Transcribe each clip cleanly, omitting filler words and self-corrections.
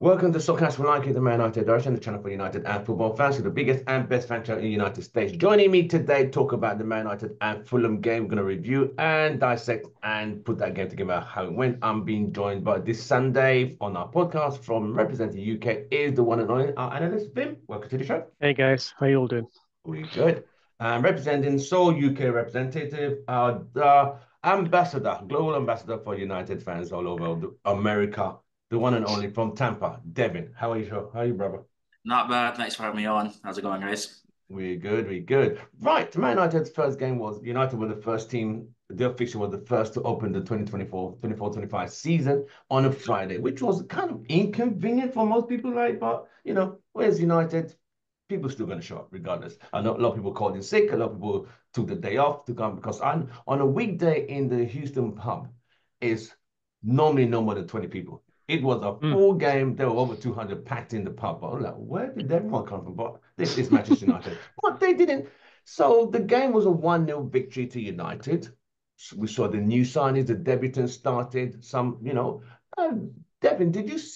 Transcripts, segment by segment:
Welcome to Soccercast for Like It, the Man United Direction, the channel for United and football fans, the biggest and best franchise in the United States. Joining me today, talk about the Man United and Fulham game. We're going to review and dissect and put that game together, how it went. I'm being joined by this Sunday on our podcast from representing UK is the one and only our analyst, Vim. Welcome to the show. Hey guys, how you all doing? We good. Representing Seoul, UK representative, the ambassador, global ambassador for United fans all over America, the one and only from Tampa, Devin. How are you, sir? How are you, brother? Not bad. Thanks for having me on. How's it going, guys? We're good, we're good. Right, Man United's first game was United were the first team, their fixture was the first to open the 2024-25 season on a Friday, which was kind of inconvenient for most people, right? But, where's United? People still going to show up regardless. I know a lot of people called in sick, a lot of people took the day off to come because on a weekday in the Houston pub is normally no more than 20 people. It was a full game. There were over 200 packed in the pub. I was like, where did everyone come from? But this is Manchester United. But they didn't. So the game was a 1-0 victory to United. So we saw the new signings, the debutants started. Devin,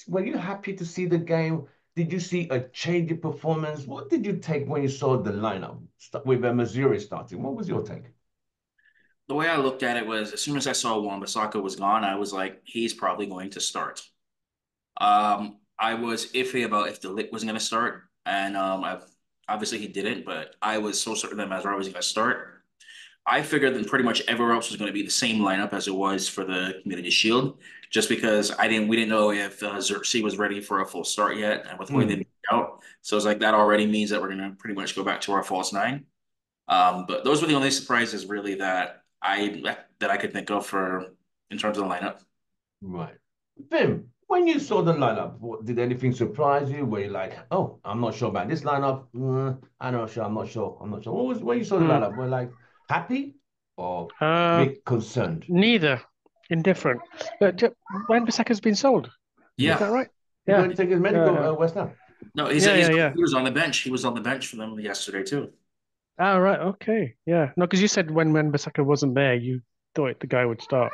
were you happy to see the game? Did you see a change in performance? What did you take when you saw the lineup with Missouri starting? What was your take? The way I looked at it was as soon as I saw Wan-Bissaka was gone, I was like, he's probably going to start. I was iffy about if the Ligt was going to start, and obviously he didn't, but I was so certain that Mazraoui was going to start. I figured that pretty much everywhere else was going to be the same lineup as it was for the Community Shield, just because we didn't know if Xerxes was ready for a full start yet, and with the way they moved out, so it's like that already means that we're going to pretty much go back to our false nine. But those were the only surprises really that I could think of for in terms of the lineup. Right. Vim, when you saw the lineup, did anything surprise you? Were you like, oh, I'm not sure about this lineup? I'm not sure. I'm not sure. I'm not sure. What was when you saw the lineup? Were you like happy or a Uh, bit concerned? Neither. Indifferent. Wan-Bissaka's been sold. Is Yeah. that Yes. right? He's Yeah. going to take his medical Uh, West Ham. No, yeah, yeah, yeah. he was on the bench. He was on the bench for them yesterday too. Ah, right. Okay. Yeah. No, because you said when Wan-Bissaka wasn't there, you thought the guy would start.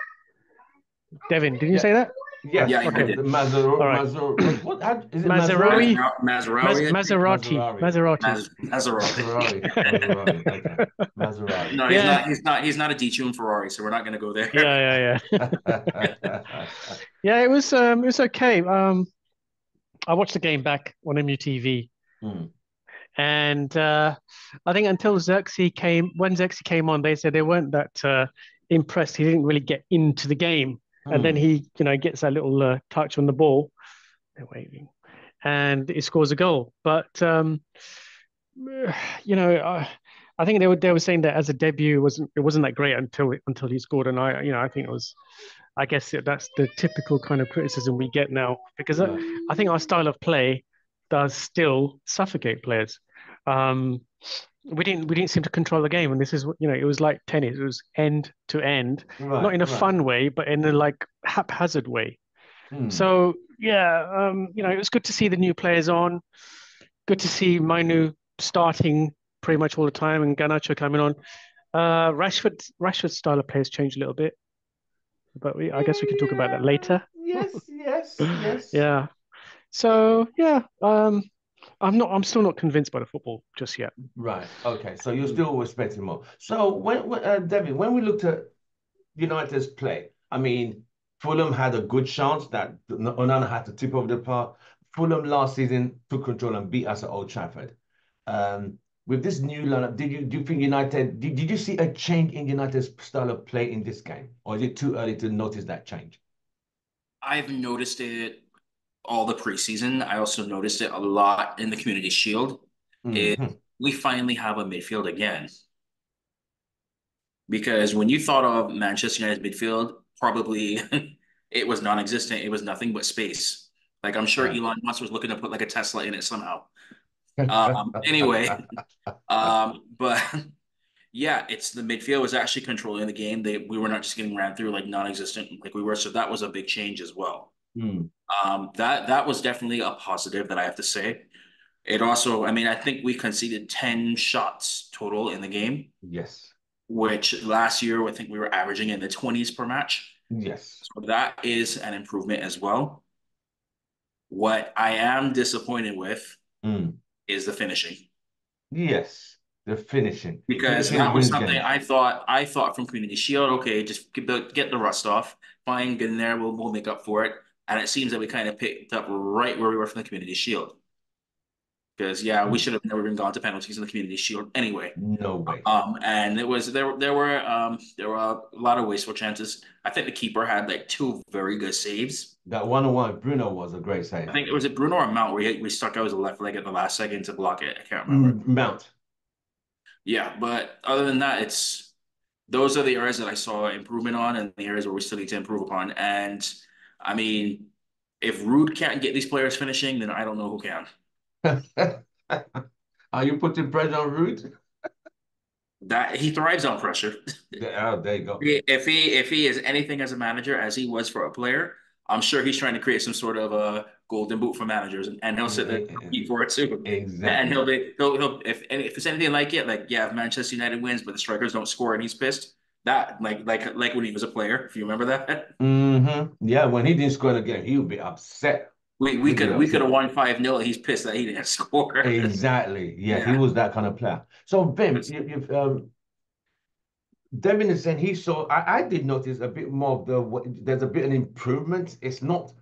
Devin, didn't you Yeah. say that? Oh, Yes. Yeah, I okay. did. The All right. what how, is it Mazraoui? Maserati, Mazraoui, I think. Maserati, Mazraoui. Maserati. Mazraoui. Maserati. Okay. Maserati. No, Yeah. he's not a D2 Ferrari, so we're not going to go there. Yeah, yeah, yeah. Yeah, it was okay. I watched the game back on MUTV. Hmm. And I think until when Xerxes came on, they said they weren't that impressed. He didn't really get into the game. And then Hmm. he, gets that little touch on the ball. They're waving. And he scores a goal. But, you know, I, I think they were saying that as a debut, it wasn't that great until he scored. And I think I guess that's the typical kind of criticism we get now because Right. I think our style of play does still suffocate players. Um, we didn't seem to control the game, and this is it was like tennis. It was end to end, not Right. in a Right. fun way, but in a like haphazard way. Hmm. So yeah, it was good to see the new players on. Good to see Mainu starting pretty much all the time, and Garnacho coming on. Rashford's style of play has changed a little bit, but I guess we can talk about that later. Yes, yes, yes. Yeah. So yeah, I'm still not convinced by the football just yet. Right. Okay. So you're still respecting more. So David, when we looked at United's play, I mean, Fulham had a good chance that Onana had to tip over the park. Fulham last season took control and beat us at Old Trafford. With this new lineup, do you think did you see a change in United's style of play in this game, or is it too early to notice that change? I've noticed it all the preseason. I also noticed it a lot in the Community Shield. It, Hmm. we finally have a midfield again. Because when you thought of Manchester United midfield, probably it was non-existent. It was nothing but space. Like I'm sure Right. Elon Musk was looking to put like a Tesla in it somehow. Anyway, but yeah, it's the midfield was actually controlling the game. We were not just getting ran through like non-existent like we were. So that was a big change as well. Hmm. That was definitely a positive that I have to say. It also, I mean, I think we conceded 10 shots total in the game, Yes. which last year I think we were averaging in the 20s per match. Yes. So that is an improvement as well. What I am disappointed with Mm. is the finishing. Yes, the finishing. Because Finishing that was wins something games. I thought from Community Shield. Okay, just get the rust off. Fine, get in there. We'll make up for it. And it seems that we kind of picked up right where we were from the Community Shield. Because yeah, we Mm. should have never been gone to penalties in the Community Shield anyway. No way. And it was there were a lot of wasteful chances. I think the keeper had like two very good saves. That 1-on-1, Bruno was a great I save. think it was it Bruno or Mount where we stuck out his left leg at the last second to block it. I can't remember. Mount. Yeah, but other than that, it's those are the areas that I saw improvement on and the areas where we still need to improve upon. And I mean, if Rude can't get these players finishing, then I don't know who can. Are you putting pressure on Rude? That he thrives on pressure. Oh, there you go. If he is anything as a manager as he was for a player, I'm sure he's trying to create some sort of a golden boot for managers, and he'll sit there and compete for it too. And Exactly. he'll if it's anything like it, like yeah, if Manchester United wins, but the strikers don't score and he's pissed. That like when he was a player, if you remember that. Yeah, when he didn't score in the game, he would be upset. We He'd be could have upset. won 5-0 and he's pissed that he didn't score. Exactly. Yeah, he Yeah. was that kind of player. So, Vim, you've Devin is saying he saw. I did notice a bit more of there's a bit of an improvement. It's not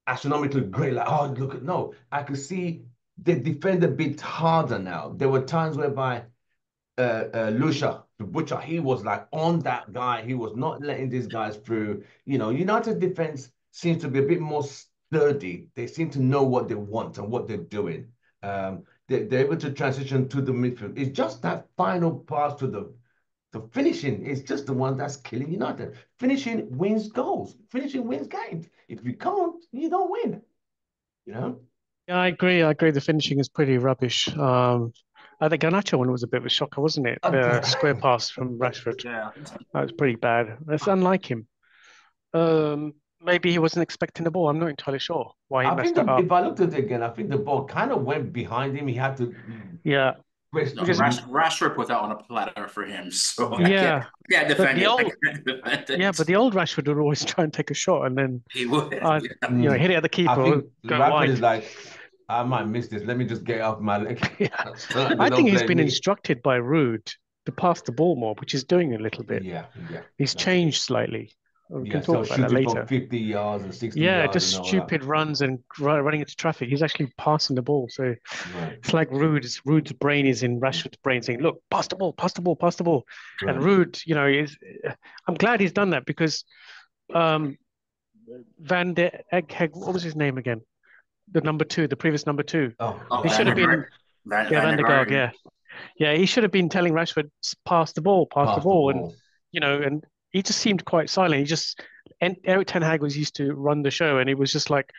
astronomically great. Like, oh, look at no. I could see they defend a bit harder now. There were times whereby Lucia, the butcher, he was like on that guy. He was not letting these guys through. United defense seems to be a bit more sturdy. They seem to know what they want and what they're doing. They're able to transition to the midfield. It's just that final pass to the finishing is just the one that's killing United. Finishing wins goals. Finishing wins games. If you can't, you don't win. You know? Yeah, I agree. I agree. The finishing is pretty rubbish. The Garnacho one was a bit of a shocker, wasn't it? The square pass from Rashford. Yeah. That was pretty bad. That's unlike him. Maybe he wasn't expecting the ball. I'm not entirely sure why he I think messed it up. if I looked at it again, I think the ball kind of went behind him. He had to Yeah, twist No, because to. Rashford put that on a platter for him, so yeah, I can't but defend the it. I old can't defend but it. the old Rashford would always try and take a shot and then He would. Yeah. hit it at the I keeper or think go Radford wide. is like, I might miss this. Let me just get off my leg. Yeah, So they I don't think he's blame been me. instructed by Rude to pass the ball more, which he's doing a little bit. Yeah, yeah. He's That's it. changed slightly. We Yeah, can so talk about that shooting from later. 50 yards and 60 Yeah, yards just and all that. stupid runs and running into traffic. He's actually passing the ball. So Right, it's like Rude's brain is in Rashford's brain saying, look, pass the ball, pass the ball, pass the ball. And right. Rude, I'm glad he's done that because um, Van der Egg, what was his name again? The number two, the previous number two. Oh, Oh, He should Van have der yeah. been, Gaard. Van, yeah, Van Van der der Gaag, Gaard. yeah. Yeah, he should have been telling Rashford, pass the ball, pass the Pass the ball. ball. And he just seemed quite silent. And Eric Ten Hag was used to run the show and it was just like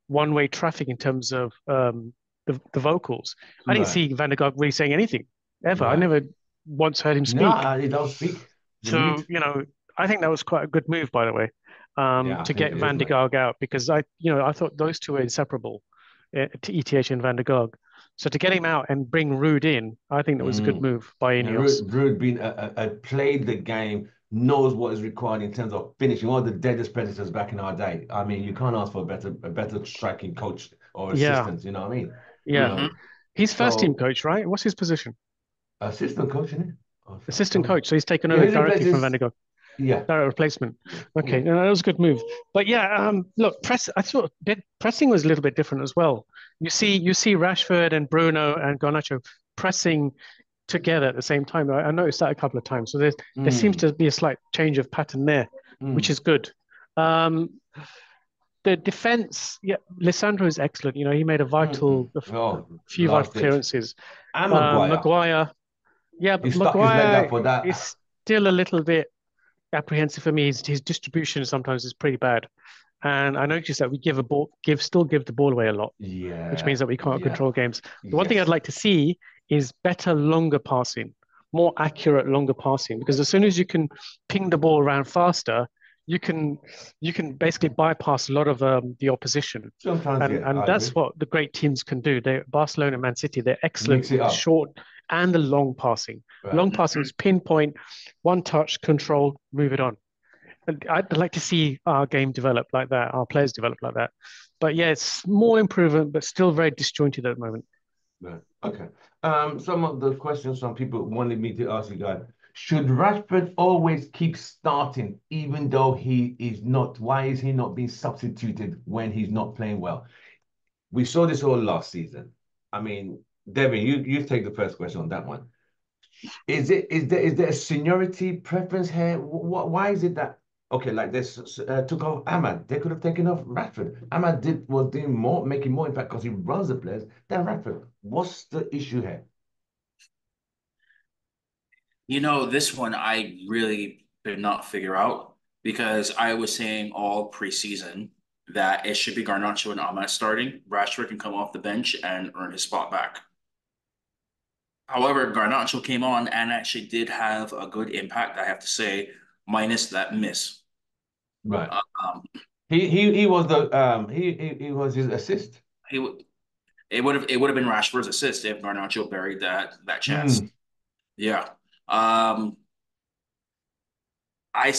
one-way traffic in terms of the vocals. I didn't Right, see Van der Gaag really saying anything ever. I right. never once heard him No, speak. they don't speak. The So, mute. I think that was quite a good move, by the way, Yeah, I to think get it is, Van der mate. Gaag out because I thought those two were inseparable, to ETH and Van der Gaag. So to get him out and bring Rude in, I think that was a good Mm. move by Yeah, Ineos. Ruud being played the game, knows what is required in terms of finishing. One of the deadest predators back in our day. I mean, you can't ask for a better striking coach or Yeah, assistant. You know what I mean? You yeah. Hmm. know, He's first team so coach, right? What's his position? assistant coach, isn't it? I Assistant can't. coach. So he's taken Yeah, over he directly from Van replaces. der Gaag. Yeah, Direct replacement. Okay, yeah. no, that was a good move. But yeah, look, I thought pressing was a little bit different as well. You see Rashford and Bruno and Garnacho pressing together at the same time. I noticed that a couple of times. So there seems Mm, to be a slight change of pattern there, which mm, is good. Um, the defense, yeah, Lissandro is excellent. He made a Oh, few vital last ditch. clearances. And Maguire. Maguire, yeah, He but stuck his leg out Maguire for is that. still a little bit apprehensive for me. His distribution sometimes is pretty bad. And I noticed that we still give the ball away a lot, which Yeah, means that we can't yeah, control games. The one thing I'd yes. like to see is better, longer passing, more accurate, longer passing, because as soon as you can ping the ball around faster, you can you can basically bypass a lot of the opposition, Sometimes, and yeah, and I that's agree. what the great teams can do. Barcelona, Man City, they're excellent Mix it with the up. short and the long passing. Right. Long passing is pinpoint, one touch, control, move it on. And I'd like to see our game develop like that, our players develop like that. But yeah, it's small improvement, but still very disjointed at the moment. Right. Okay. Some of the questions some people wanted me to ask you guys. Should Rashford always keep starting even though he is not? Why is he not being substituted when he's not playing well? We saw this all last season. I mean, Devin, you take the first question on that one. Is there a seniority preference here? Why is it that okay, like this took off Ahmad. They could have taken off Rashford. Ahmad was doing more, making more impact because he runs the players than Rashford. What's the issue here? This one I really could not figure out because I was saying all preseason that it should be Garnacho and Ahmad starting. Rashford can come off the bench and earn his spot back. However, Garnacho came on and actually did have a good impact, I have to say, minus that miss. Right. Um, He was the he was his assist. he would it would have been Rashford's assist if Garnacho buried that chance. Mm. Yeah. Um, I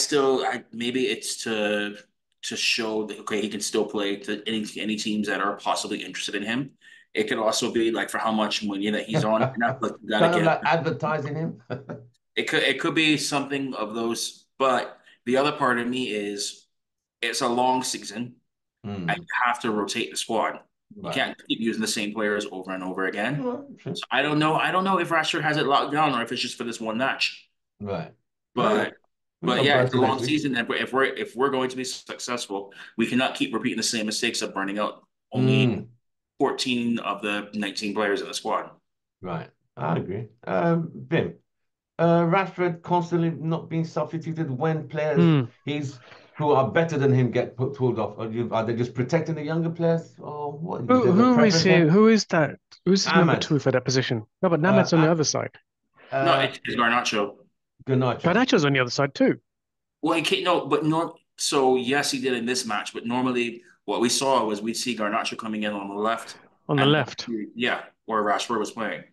maybe it's to show that okay he can still play to any teams that are possibly interested in him. It could also be like for how much money that he's on right now, like you gotta Kind of get like advertising him. it could be something of those, but the other part of me is it's a long season and Mm. you have to rotate the squad. You Right. can't keep using the same players over and over again. Well, sure. So I don't know. I don't know if Rashford has it locked down or if it's just for this one match. Right. But We but got yeah, it's a Brighton next long week. season, and if we're going to be successful, we cannot keep repeating the same mistakes of burning out only Mm. 14 of the 19 players in the squad. Right. I agree. Vim. Rashford constantly not being substituted when players Hmm. he's who are better than him get pulled off. Are they just protecting the younger players, or what? Is Who there a who is preference he? here? Who is that? Who's his number Ahmed, two for that position? No, but uh, Namad's on the uh, other side. No, uh, it's Garnacho. Garnacho. Garnacho's on the other side too, Well, he can't. No, but so yes, he did in this match, but normally what we saw was we'd see Garnacho coming in on the left, on the and left. yeah, where Rashford was playing.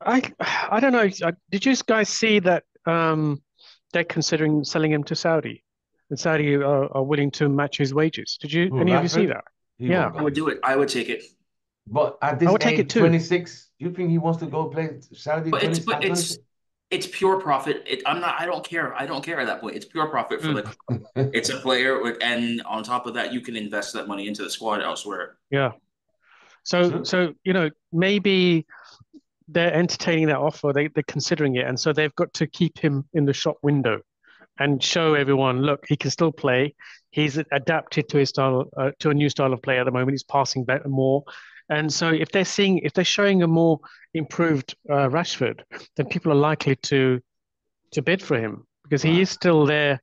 I don't know. Did you guys see that they're considering selling him to Saudi? And Saudi are willing to match his wages. Did you Who, any of you see Rashford? that? He Yeah, won't I go. would do it. I would take it. But at I this would take it age, too. 26, you think he wants to go play Saudi But it's 20 but at 26? it's pure profit. I'm not. I don't care. I don't care at that point. It's pure profit for the Mm, club. It's a player, and on top of that, you can invest that money into the squad elsewhere. yeah. So True. so maybe they're entertaining that offer. They're considering it, and so they've got to keep him in the shop window and show everyone, look, he can still play. He's adapted to his style, to a new style of play at the moment. He's passing better more. And so if they're showing a more improved Rashford, then people are likely to bid for him because he Right. is still there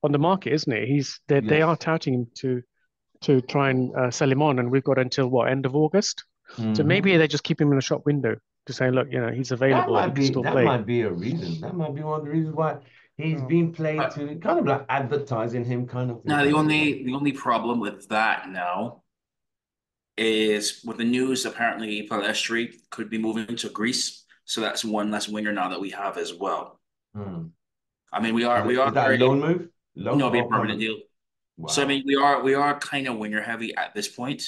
on the market, isn't he? They are Yes. touting him to try and sell him on, and we've got until what, end of August. So Hmm. maybe they just keep him in the shop window to say, look, he's available and he can still That play. might be a reason. That might be one of the reasons why he's Oh. being played But to kind of like advertising him kind of thing. now the Kind of thing. only the only problem with that now is with the news. Apparently, Palestri could be moving to Greece, so that's one less winger now that we have as well. Hmm. I mean, we are Is that a very loan move? Loan no, it'll be a or permanent permanent? deal. So I Wow. mean, we are kind of winger heavy at this point.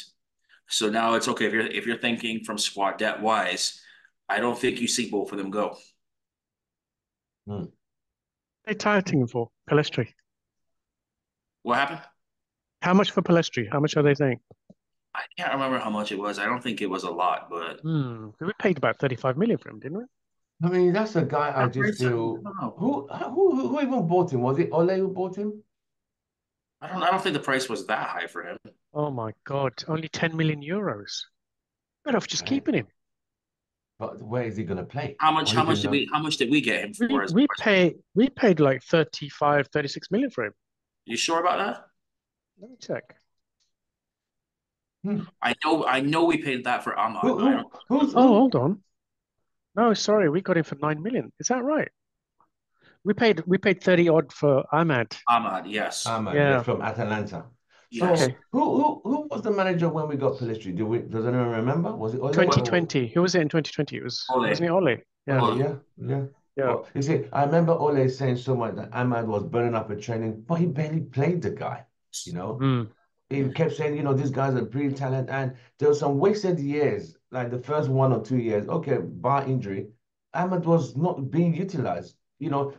So now it's okay if you're thinking from squad depth wise. I don't think you see both of them go. Hmm. They're touting him for Palestri. What happened? How much for Palestri? How much are they saying? I can't remember how much it was. I don't think it was a lot, but We paid about 35 million for him, didn't we? I mean, that's a guy I that just price, I feel don't know. who even bought him? Was it Ole who bought him? I don't think the price was that high for him. Oh my God, only 10 million euros. Better off just Right. keeping him. But where is he gonna play? How much? Or he How much can did we? How much did we get him We for as we first pick? pay we paid like 35, 36 million for him. You sure about that? Let me check. hmm. I know we paid that for Ahmad, Who but I don't who who's Oh, who hold on. No, sorry, we got him for 9 million. Is that right? We paid 30 odd for Ahmad. Ahmad. Yes, Ahmad, yes, Yeah. from Atalanta. So yes. Okay. who was the manager when we got Pellistri? Does anyone remember? Was it Ole or 2020. Who was it in 2020? Wasn't Ole, it Ole? Yeah. Ole? Ole. Yeah, yeah. Yeah. But you see, I remember Ole saying so much that Ahmad was burning up at training, but he barely played the guy. You know, Mm. he kept saying, these guys are pretty talented, and there were some wasted years, like the first 1 or 2 years. Okay, bar injury, Ahmad was not being utilized.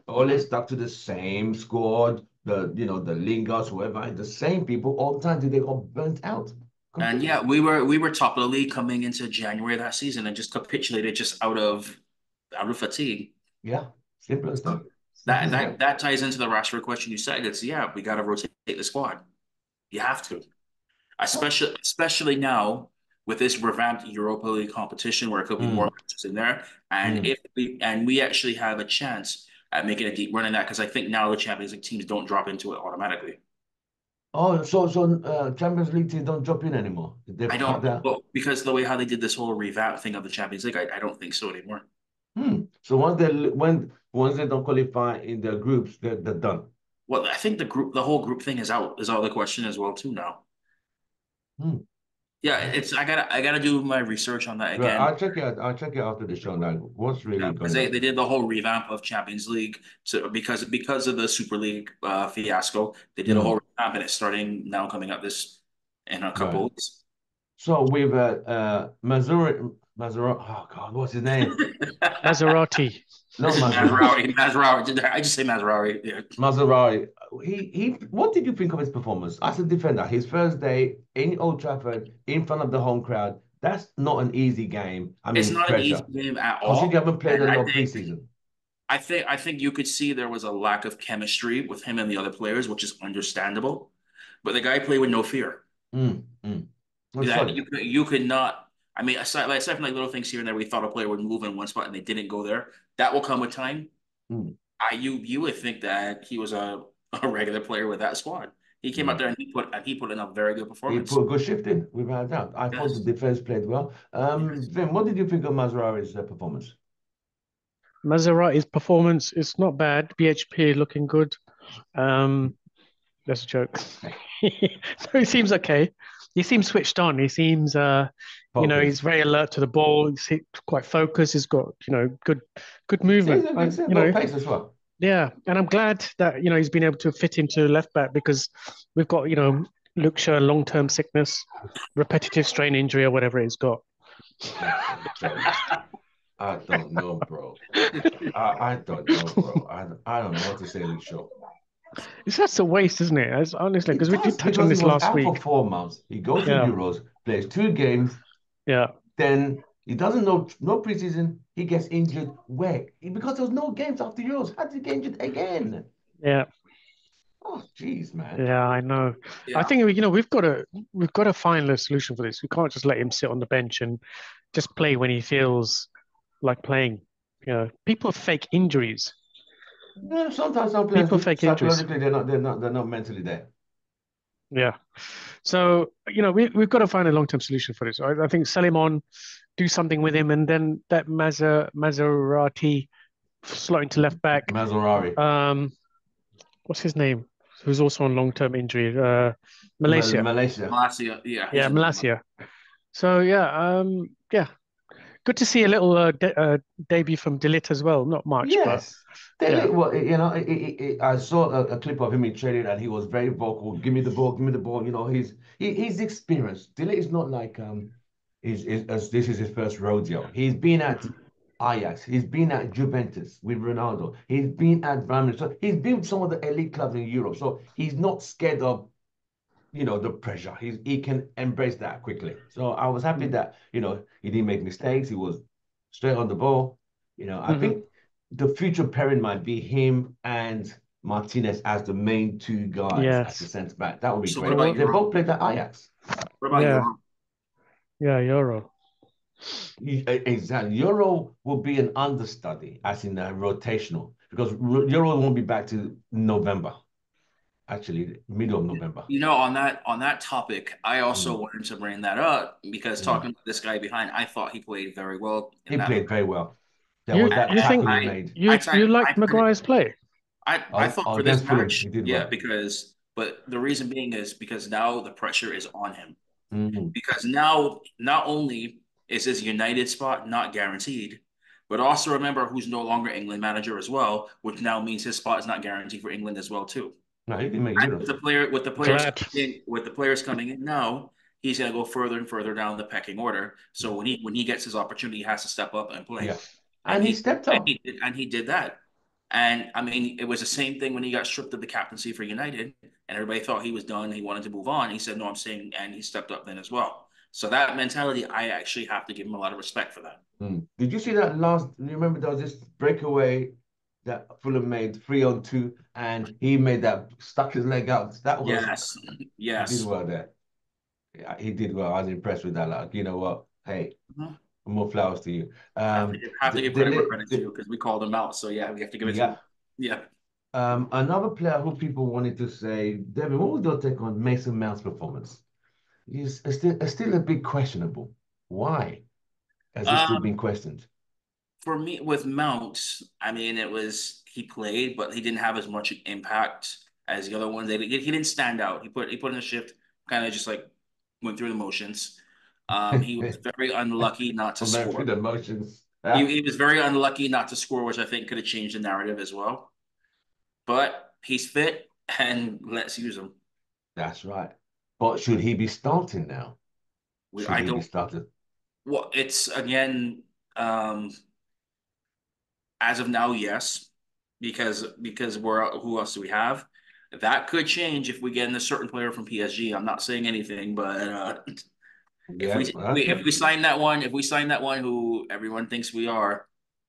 Ole Mhm. stuck to the same squad, the Lingers, whoever, the same people all the time till they got burnt out And yeah, completely. we were top of the league coming into January of that season and just capitulated just out of fatigue. Yeah, simple as that. Simple That as that that. that ties into the roster question you said. It's yeah, we got to rotate the squad. You have to, especially now with this revamped Europa League competition where it could be more Mm, matches in there, and mm. if we actually have a chance at making a deep run in that because I think now the Champions League teams don't drop into it automatically. Oh, so Champions League teams don't drop in anymore. I They've cut don't that. well, because the way how they did this whole revamp thing of the Champions League, I don't think so anymore. So once they don't qualify in the groups, they're done. Well, I think the whole group thing is out of the question as well too now. Hmm. Yeah, Okay. it's I gotta do my research on that Well, again. I'll check it out. I'll check it after the show now. What's Yeah, really because going they, on? they did the whole revamp of Champions League because of the Super League fiasco. They did a whole Hmm. revamp and it's starting now coming up this in a couple Right. weeks. So with Mazur, oh God, what's his name? Maserati. Not Mazur. Mazraoui. Did I just say Mazraoui? Yeah. Mazurari. He. What did you think of his performance as a defender? His first day in Old Trafford, in front of the home crowd. That's not an easy game. I It's mean, not an easy pressure. game at Considering you all, haven't played a and I lot of think preseason. I think I think you could see there was a lack of chemistry with him and the other players, which is understandable. But the guy played with no fear. Mm. Well, That solid. you could not. I mean, aside from like little things here and there, we thought a player would move in one spot and they didn't go there. That will come with time. Mm, You would think that he was a regular player with that squad. He came out mm. there and he put in a very good He put performance. a good shift in, without a doubt. I thought the Yes, defense played well. yes. Vin, what did you think of Mazraoui's performance? Maserati's performance is not bad. BHP looking good. Um, that's a joke. So he seems okay. He seems switched on. He seems, he's Focus. very alert to the ball. He's quite focused. He's got, good He's movement. a I, good you got know, pace as well. yeah. And I'm glad that, he's been able to fit into left back because we've got, Luke Shaw, long-term sickness, repetitive strain injury or whatever he's got. That's a joke. I don't know, bro. I don't know, bro. I don't know what to say in this show. It's just a waste, isn't it? As honestly, It because we did does touch on because he this was last out for week. 4 months. He goes to Yeah, Euros, plays 2 games, yeah, then he doesn't know no preseason. He gets injured. Where? Because there was no games after Euros. How did he get injured again? yeah. Oh, jeez, man. Yeah, I know. I Yeah. think we've got to find a solution for this. We can't just let him sit on the bench and just play when he feels like playing. People fake injuries. Yeah, sometimes some players People do. fake injuries. Psychologically, they're not mentally there. Yeah. So, we've got to find a long-term solution for this. I think sell him on, do something with him, and then that Maserati slotting to left back. Mazzarari. Um, what's his name? Who's also on long-term injury? Malaysia. Malaysia. Malacia, yeah, he's Yeah, a good one. Malaysia. So yeah, good to see a little debut from Delit as well. Not much, but Yes. yeah, Well, I saw a clip of him in training and he was very vocal. Give me the ball, give me the ball. He's experienced. Dele is not like as this is his first rodeo. He's been at Ajax, he's been at Juventus with Ronaldo, he's been at Real Madrid. So he's been with some of the elite clubs in Europe. So he's not scared of the pressure. He can embrace that quickly. So I was happy that he didn't make mistakes. He was straight on the ball. I hmm think the future pairing might be him and Martinez as the main two guys as the yes, centre back. That would be So what yeah, great. about well, They Euro? both played at Ajax. What about yeah, Euro? yeah, Euro. Exactly. Euro will be an understudy, as in rotational, because Euro won't be back to November. Actually, middle of November. On that topic, I also Mm, wanted to bring that up because mm. talking to this guy behind, I thought he played very well in He that. played very well. There You was that you And tackle think he I, made. I, you I, like I, predict- Maguire's play? I thought for this Against Fulham, he match, did yeah, well. but the reason being is because now the pressure is on him. Mm, Because now not only is his United spot not guaranteed, But also remember who's no longer England manager as well, which now means his spot is not guaranteed for England as well too. No, he didn't make And Euros. Glad. with the players coming in now, he's going to go further and further down the pecking order. So when he gets his opportunity, he has to step up and play. Yeah. And And he stepped up. he did that. And I mean, it was the same thing when he got stripped of the captaincy for United, and everybody thought he was done. He wanted to move on. He said, "No, I'm staying," and he stepped up then as well. So that mentality, I actually have to give him a lot of respect for that. Did you see that last? You remember there was this breakaway that Fulham made 3-on-2, and he made that stuck his leg out. That was Yes, he did yes. well there. Yeah, he did well. I was impressed with that. Like, you know what? Hey, Mhm. more flowers to you. Have to give The, credit where the, credit's the due because we called him out. So yeah, we have to give it to him. yeah. Yeah. Another player who people wanted to say, Devin, what was your take on Mason Mount's performance? He's still a bit questionable. Why has he still Um, been questioned? for me with Mount, I mean, it was he played, but he didn't have as much impact as the other ones. He didn't stand out. He put in a shift, kind of just like went through the motions. He was very unlucky not to I'm going through score. the motions. He was very unlucky not to score, which I think could have changed the narrative as well. But he's fit, and let's use him. That's right. But should he be starting now? Should I he be don't. started? Well, it's again. Um, As of now, yes, because we're who else do we have? That could change if we get in a certain player from PSG. I'm not saying anything, but Yeah, if okay. we sign that one who everyone thinks we are,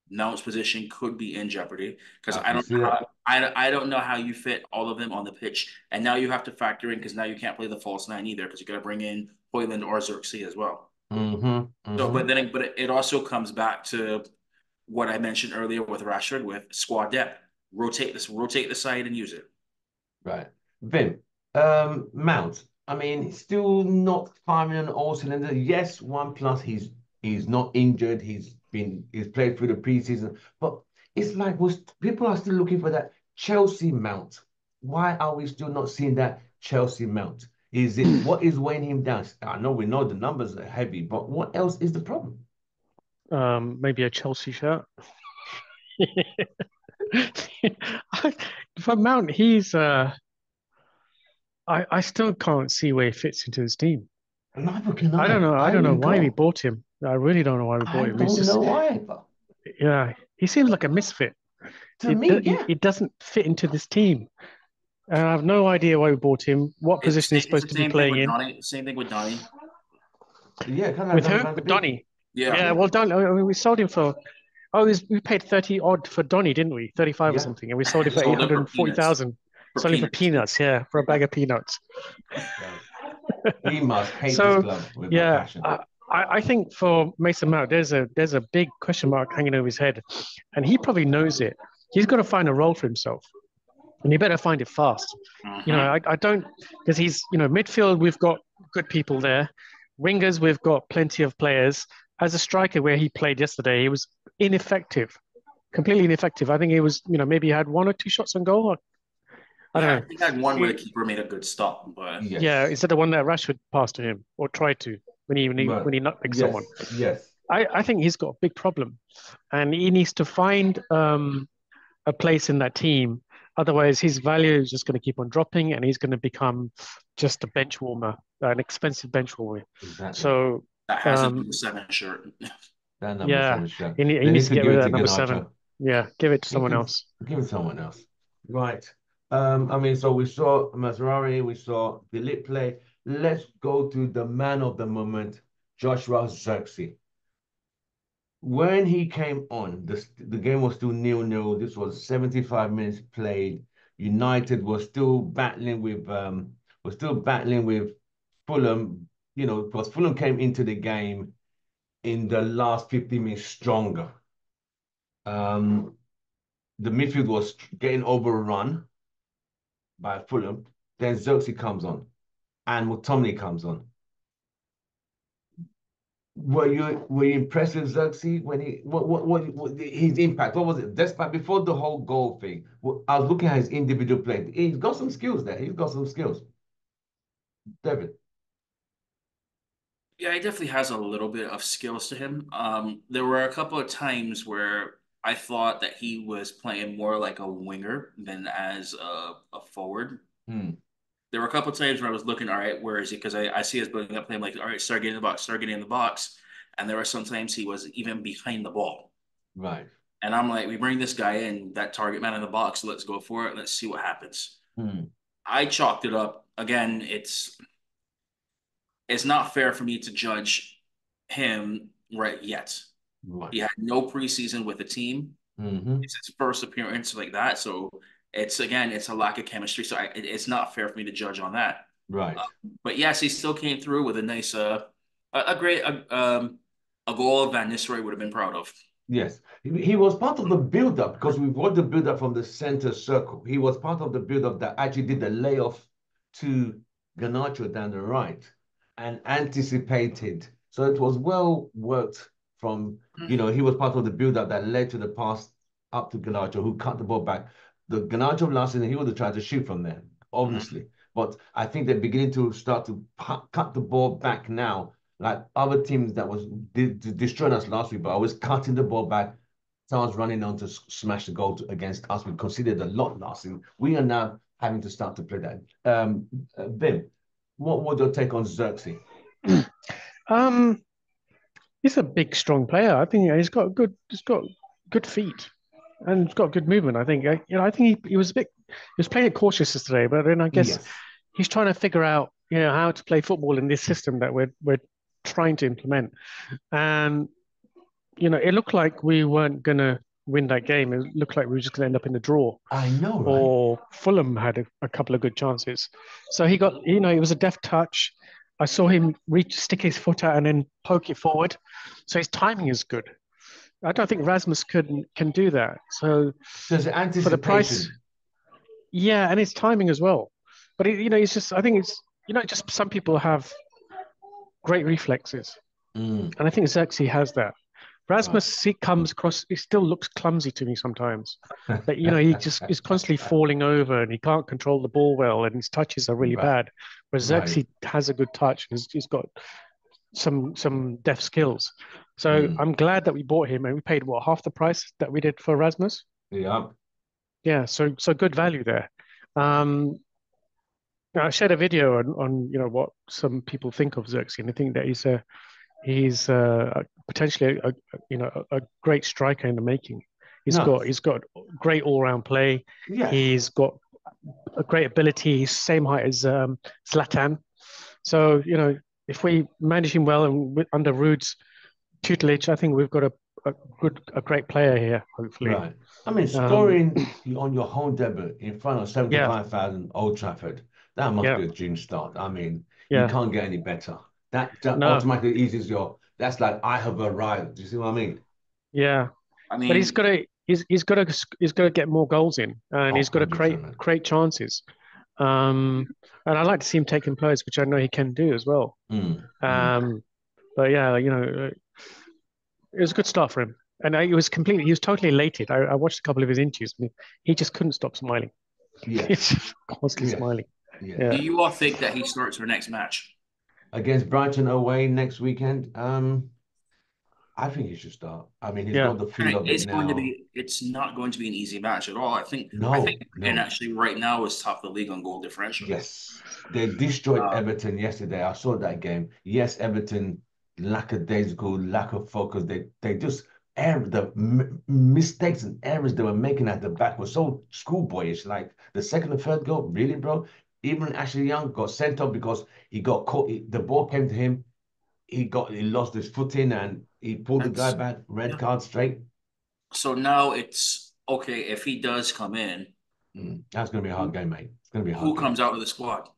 Mount's position could be in jeopardy because I can see that. I don't know how you fit all of them on the pitch, and now you have to factor in because now you can't play the false nine either because you got to bring in Hoyland or Xerxes as well. Mm-hmm. So, Mm-hmm. but it also comes back to what I mentioned earlier with Rashford with squad depth. Rotate the side and use it. Right. Vim, Mount. I mean, he's still not firing on all cylinders. Yes, 1+. He's not injured. He's played through the preseason, but it's like people are still looking for that Chelsea Mount. Why are we still not seeing that Chelsea Mount? Is it what is weighing him down? I know we know the numbers are heavy, but what else is the problem? Maybe a Chelsea shirt. For Mount, I still can't see where he fits into his team. Neither can I don't I. know. I I don't know really why we don't. bought him. I really don't know why we I bought him. He's don't just, know either. yeah, he seems like a misfit. To me, yeah. He doesn't fit into this team. And I have no idea why we bought him, what position he's It's supposed the to be same thing playing with in. Donny. Same thing with Donny. Yeah, kind of like With Donny who? van de With Beek. Donny. Yeah. Yeah, Yeah, well, Donny, we sold him for, we paid 30 odd for Donny, didn't we? 35 or yeah. something. And we sold him We for sold him for peanuts. 840,000. For Sold him for peanuts. peanuts, yeah, for a Yeah. bag of peanuts. So he must hate this So, club with a yeah, passion. I think for Mason Mount, there's a big question mark hanging over his head, and he probably knows it. He's got to find a role for himself, and he better find it fast. Mm-hmm. I don't because midfield we've got good people there, wingers we've got plenty of players. As a striker, where he played yesterday, he was ineffective, completely ineffective. I think he was, maybe he had one or two shots on goal. I Yeah, don't I know. think I had one where the It, keeper made a good stop, but yeah, Yes. is that the one that Rashford passed to him or tried to when But he nutmegged someone? yes, yes. I think he's got a big problem, and he needs to find a place in that team. Otherwise, his value is just going to keep on dropping, and he's going to become just a bench warmer, an expensive bench warmer. Exactly. So, that has a um, number seven shirt. That number yeah, seven shirt. he They needs need to to get give rid it of to that number seven. Ganacho. Yeah, give it to Need someone to else. give it to someone else. Right. I mean, so we saw Mazraoui, we saw Philippe play. Let's go to the man of the moment, Joshua Zirkzee. When he came on, the game was still 0-0. This was 75 minutes played. United was still battling with Fulham, because Fulham came into the game in the last 50 minutes stronger. Um, the midfield was getting overrun by Fulham. Then Xerxes comes on and McTominay comes on. Were you impressed with Xerxes when he what his impact? What was it? Despite before the whole goal thing, I was looking at his individual play. He's got some skills there. He's got some skills. David. Yeah, he definitely has a little bit of skills to him. There were a couple of times where I thought that he was playing more like a winger than as a forward. Hmm. There were a couple of times where I was looking, all right, where is he? Because I see us building up, playing like, all right, start getting in the box, start getting in the box. And there were sometimes he was even behind the ball. Right. And I'm like, we bring this guy in, that target man in the box, let's go for it. Let's see what happens. Hmm. I chalked it up. Again, it's not fair for me to judge him right yet. Right. He had no preseason with the team. Mm-hmm. It's his first appearance like that. So it's a lack of chemistry. So it's not fair for me to judge on that. Uh, Right. but yes, he still came through with a nice, a great, a goal Van Nistelrooy would have been proud of. Yes, he was part of the build-up because we've got the build-up from the center circle. He was part of the build-up that actually did the layoff to Garnacho down the right and anticipated. So it was well worked from, he was part of the build-up that led to the pass up to Garnacho, who cut the ball back. The Garnacho of last season, he would have tried to shoot from there, Mhm. obviously. But I think they're beginning to start to cut the ball back now like other teams that was destroying us last week, but I was cutting the ball back. Someone's running on to smash the goal against us. We conceded a lot last season. We are now having to start to play that. Bim, what would your take on Xerxes? Um, he's a big, strong player. I think he's got good feet and he's got good movement. I think, I think he was he was playing it cautious yesterday, but then I guess Yes, he's trying to figure out, how to play football in this system that we're trying to implement. And it looked like we weren't gonna win that game. It looked like we were just gonna end up in the draw, I know, right? or Fulham had a couple of good chances. So he got, it was a deft touch. I saw him stick his foot out and then poke it forward. So his timing is good. I don't think Rasmus can do that. So There's for the price, anticipation. yeah, and his timing as well. But it's just, I think it's, just some people have great reflexes, Mm, and I think Xerxes has that. right. Rasmus, he comes across, he still looks clumsy to me sometimes. That, he just is constantly falling over and he can't control the ball well and his touches are really Right, bad. Whereas right. Xerxes has a good touch. He's got some deft skills. So Mm, I'm glad that we bought him and we paid what, half the price that we did for Rasmus? yeah. Yeah, so good value there. Um, I shared a video on what some people think of Xerxes, and I think that he's potentially a great striker in the making. No, He's got great all round play. yes. He's got a great ability. He's same height as Zlatan. So if we manage him well and under Ruud's tutelage, I think we've got a great player here. Hopefully, Right. I mean, um, scoring on your home debut in front of yeah, 75,000 Old Trafford, that must yeah, be a dream start. I mean, you yeah. can't get any better. That No, automatically eases that's like, I have arrived. Do you see what I mean? yeah. I But mean, he's got to get more goals in, and Oh, he's got to 100%, man. create chances. And I like to see him taking players, which I know he can do as well. Mm, mm. Um, but yeah, it was a good start for him. And he was totally elated. I watched a couple of his interviews. And he just couldn't stop smiling. He's Yes, just constantly yes, smiling. yes. do Yeah, you all think that he starts our next match? Against Brighton away next weekend, I think he should start. I mean, he's yeah, got the feel of it now. It's not going to be an easy match at all. I think No, and no. actually right now is top of the league on goal differential. Yes, they destroyed Uh, Everton yesterday. I saw that game. Yes, Everton lackadaisical, lack of focus. They just the mistakes and errors they were making at the back were so schoolboyish. Like the second and third goal, really, bro. Even Ashley Young got sent off because he got caught. The ball came to him. He lost his footing and he pulled the guy that's back. Red yeah. card straight. So now it's okay if he does come in, That's gonna be a hard who game, mate. It's gonna be a hard who game. comes out of the squad?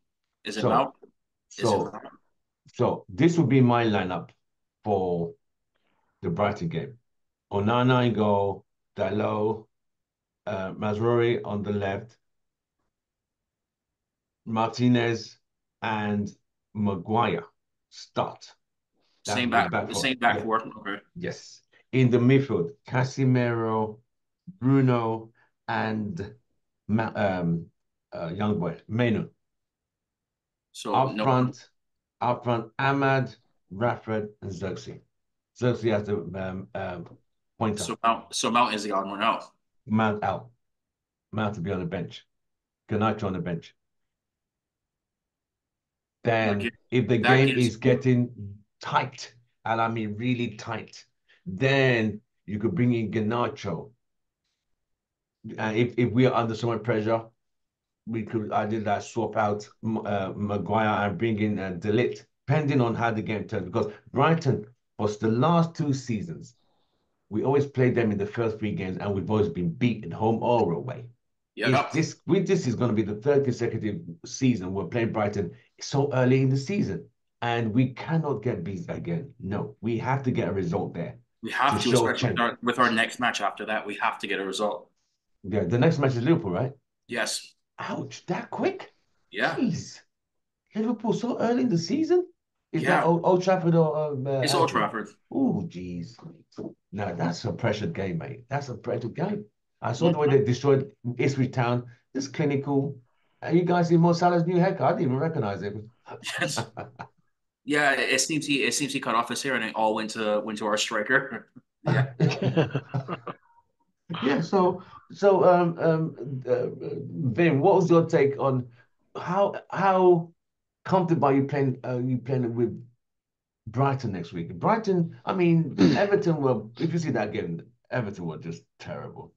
Is it So, Mount? Is it so Mount? So this would be my lineup for the Brighton game. Onana in goal, Dalot, Mazruri on the left, Martinez and Maguire start. That would be the back The four. same back Yeah, four. Okay. yes. In the midfield, Casemiro, Bruno, and Ma young boy Menu. So Up no front, Ahmad, Rafford, and Xerxes. Xerxes has the pointer. So Mount is the odd one out. Mount out. Mount to be on the bench. Ganacho on the bench. That Then gives, if the that game gives is getting tight, and I mean really tight, then you could bring in Ganacho. And if we are under so much pressure, we could I did that swap out Maguire and bring in De Ligt, depending on how the game turns. Because Brighton was the last 2 seasons, we always played them in the first 3 games, and we've always been beaten home or away. It's Yep. this is going to be the third consecutive season we're playing Brighton so early in the season, and we cannot get beat again. No, we have to get a result there We to have to, show especially with change. our next match after that. We have to get a result. Yeah, the next match is Liverpool, right? Yes. Ouch, that quick? Yeah. Jeez, Liverpool so early in the season? Is that Yeah. Old Trafford or It's Old Anfield? Trafford. Oh, jeez. No, that's a pressured game, mate. That's a pressured game. I saw the way Mhm. they destroyed Ipswich Town. This clinical. You guys see Mo Salah's new haircut? I didn't even recognize him. Yes. Yeah. It seems he cut off his hair and it all went to our striker. Yeah. Yeah. Vin, what was your take on how comfortable are you playing with Brighton next week? Brighton, I mean, Everton were, if you see that game, Everton were just terrible.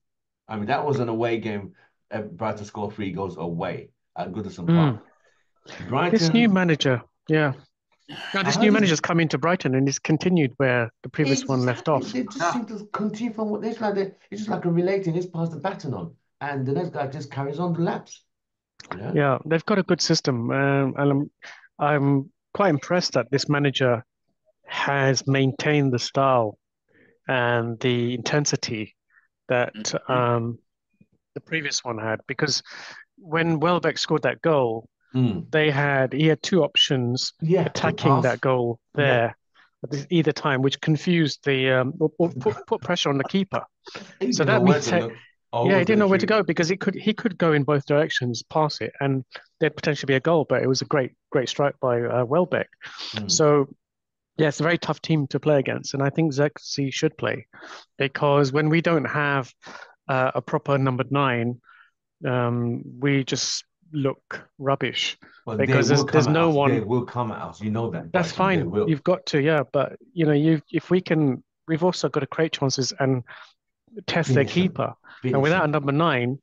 I mean, that was an away game. Brighton scored 3 goals away at Goodison Mm. Park. This new Brighton, manager, yeah. Now, I this heard new this. manager's come into Brighton and he's continued where the previous one left Exactly. off. They just Yeah. seem to continue from what it's like. It's just like a relating. It's passed the baton on, and the next guy just carries on the laps. You know? Yeah, they've got a good system, and I'm quite impressed that this manager has maintained the style and the intensity that Mhm. the previous one had. Because when Welbeck scored that goal, Mm. he had two options Yeah, to attacking that pass. goal Yeah, there at either time, which confused or put pressure on the keeper. he So didn't know that where means to that look or who yeah, he was didn't going to know where to shoot. go because he could go in both directions, pass it, and there'd potentially be a goal. But it was a great strike by Welbeck. Mm. So yeah, it's a very tough team to play against, and I think Zexi should play because when we don't have a proper number 9, we just look rubbish But they because will there's come at no us. They one. will come at us. You know that, That's Brighton. They fine. will. You've got to, yeah, but if we can, we've also got to create chances and test their Finish them. keeper. And Finish without a them. number 9,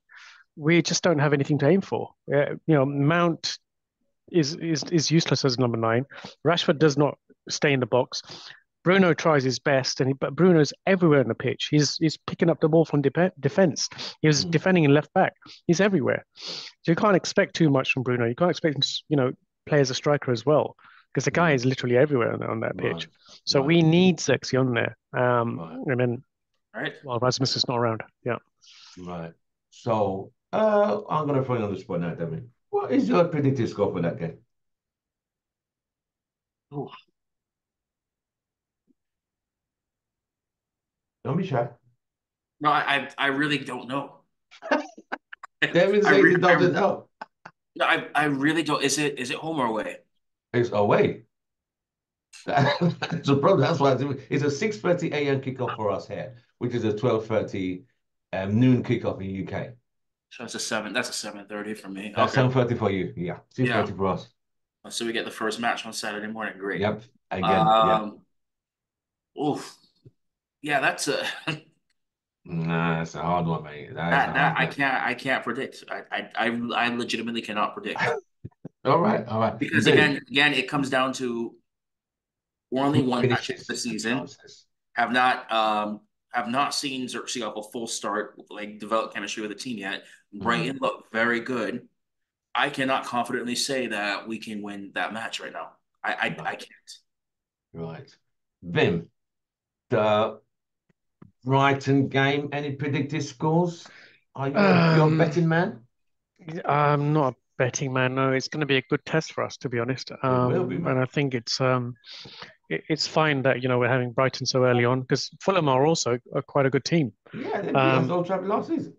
we just don't have anything to aim for. Mount is useless as number 9. Rashford does not stay in the box. Bruno tries his best, but Bruno's everywhere in the pitch. He's picking up the ball from defense. He was Mm. defending in left back. He's everywhere. So you can't expect too much from Bruno. You can't expect him to, play as a striker as well, because the guy Mm. is literally everywhere on that pitch. Right. So Right. we need Zexi on there. Right. And then Right. while Rasmus is not around, yeah. Right. So, I'm gonna throw you on the spot now, Devin. What is your predicted score for that game? Ooh. Don't be shy. No, I really don't know. Devin I says re he I doesn't know. no, I really don't. Is it home or away? It's away. That's the problem. That's why it's a 6:30 a.m. kickoff for us here, which is a 12:30 noon kickoff in UK. So it's a 7. That's a 7:30 for me. That's Okay. 7:30 for you. Yeah, Yeah. 6:30 for us. So we get the first match on Saturday morning. Great. Yep. Again, yeah. Um. Oof. Yeah. That's a Nah, that's a hard one, mate. That is a that hard I one. can't predict. I legitimately cannot predict All right, all right. because Vin, again it comes down to we're only who one match into the finishes and season. chances? Have not seen Xerxes off a full start, like develop chemistry with the team yet. Mm, Brighton look very good. I cannot confidently say that we can win that match right now. I right, can't. right. Vim, the Brighton game, any predicted scores? Are you're a Um, betting man? I'm not a betting man. No, it's going to be a good test for us, to be honest. It will be, And man. I think it's fine that we're having Brighton so early on because Fulham are also quite a good team. Yeah, they beat us Um, Old Trafford last season.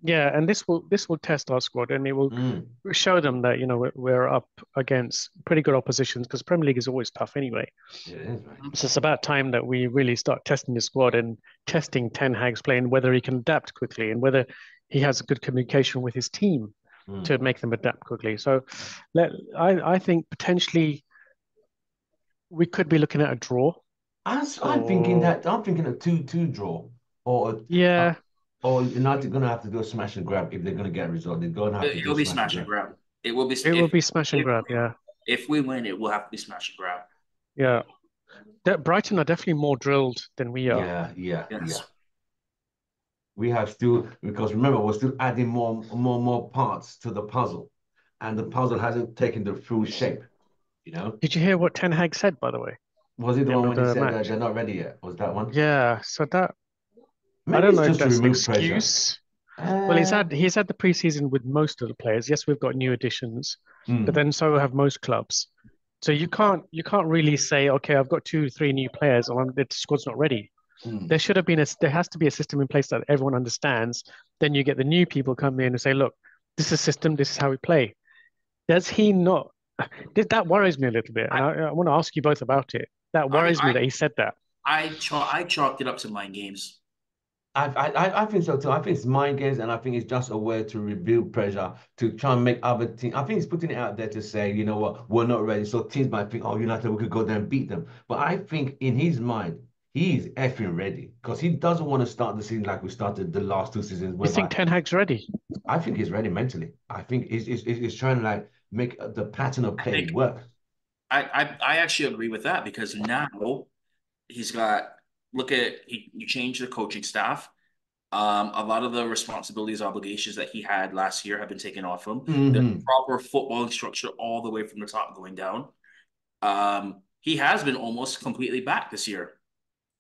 Yeah, and this will test our squad, and it will Mm, show them that we're up against pretty good oppositions because Premier League is always tough anyway. it is, man. Mhm. So it's about time that we really start testing the squad and testing Ten Hag's play and whether he can adapt quickly and whether he has good communication with his team Mm. to make them adapt quickly. So I think potentially we could be looking at a draw or I'm thinking a 2-2 draw, or uh, yeah, or United gonna have to do a smash and grab if they're gonna get a result. They're gonna have to do a It'll be smash and smash and grab. grab. It will be it will be smash and if grab. Yeah, if we win, it will have to be smash and grab. yeah. That Brighton are definitely more drilled than we are. Yeah, yeah, yeah. Yes. We have still, because remember, we're still adding more parts to the puzzle, and the puzzle hasn't taken the full shape. You know, Did you hear what Ten Hag said, by the way, was it the end one of when he the said match? they're not ready yet? Was that one? Yeah, so that I Maybe don't it's know if just to that's an remove pressure. excuse. Well, he's Uh, had he's had the preseason with most of the players. Yes, we've got new additions, but mm, then so have most clubs. So you can't really say, okay, I've got two, three new players, and the squad's not ready. mm, There has to be a system in place that everyone understands. Then you get the new people come in and say, look, this is a system, this is how we play. Does he not? That worries me a little bit, and I I want to ask you both about it. That I worries me I that he said that. I chalked it up to mind games. I think so too. I think it's mind games, and I think it's just a way to rebuild pressure to try and make other teams. I think he's putting it out there to say, you know what, we're not ready. So teams might think, oh, United, we could go there and beat them. But I think in his mind, he's effing ready because he doesn't want to start the season like we started the last two seasons, You think whereby Ten Hag's ready? I think he's ready mentally. I think he's trying to like make the pattern of I play think work. I actually agree with that because now he's got look at you change the coaching staff. A lot of the responsibilities, obligations that he had last year have been taken off him. The Hmm. proper footballing structure all the way from the top going down. He has been almost completely back this year.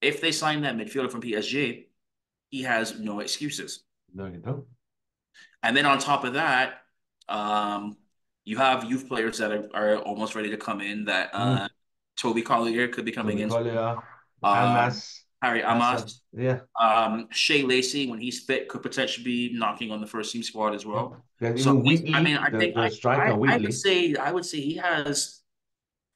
If they sign that midfielder from PSG, he has no excuses. No, you don't. And then on top of that, um, you have youth players that are almost ready to come in. That Mm. Toby Collier could be coming Toby in. Collier, Um, Amas, Harry Asa, Amas, yeah. Shea Lacey, when he's fit, could potentially be knocking on the first team squad as Yep. well. There's So even I mean, Wheatley, I think the striker Wheatley. I would say he has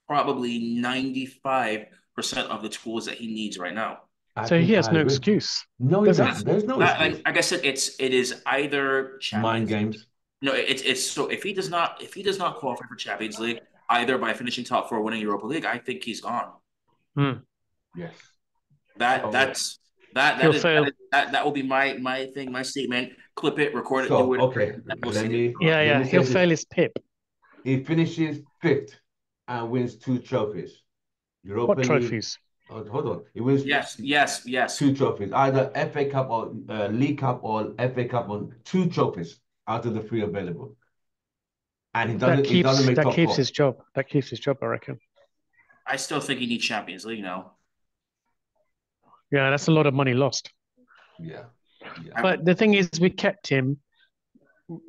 probably 95% of the tools that he needs right now. I So he think has I no agree. excuse, No, he does he? doesn't. There's no excuse. Like I said, it is either Mind Champions. games. No, it's so if he does not qualify for Champions League either by finishing top four, winning Europa League, I think he's gone. Hmm. Yes. That So, that's He'll fail. that will be my thing, my statement. Clip it, record it, do so it, okay. and we'll see it. Yeah, Let yeah. me He'll say this. fail his Pip. He finishes fifth and wins two trophies. Europa What League. trophies? Oh, hold on. He wins Yes. two trophies, either FA Cup or League Cup or FA Cup on two trophies out of the three available. And he doesn't make That top keeps four. his job. That keeps his job, I reckon. I still think he needs Champions League now. Yeah, that's a lot of money lost. Yeah. Yeah. I, But the thing is, we kept him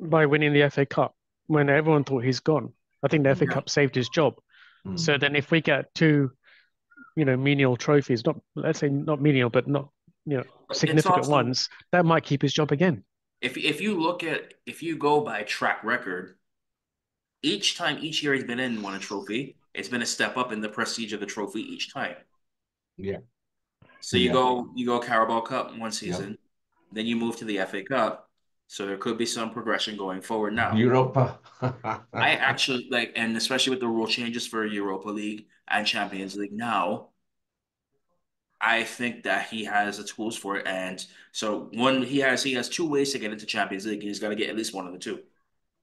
by winning the FA Cup when everyone thought he's gone. I think the FA Mm, yeah, Cup saved his job. mm. So then, if we get two, menial trophies, not let's say not menial, but not it's significant also ones, that might keep his job again. if you go by track record, each year he's been in and won a trophy, it's been a step up in the prestige of the trophy each time. Yeah. So Yeah. you go Carabao Cup one Yep. season, then you move to the FA Cup. So there could be some progression going forward now. Europa. I actually like, and especially with the rule changes for Europa League and Champions League now, I think that he has the tools for it. And so one, he has two ways to get into Champions League, and he's got to get at least one of the two.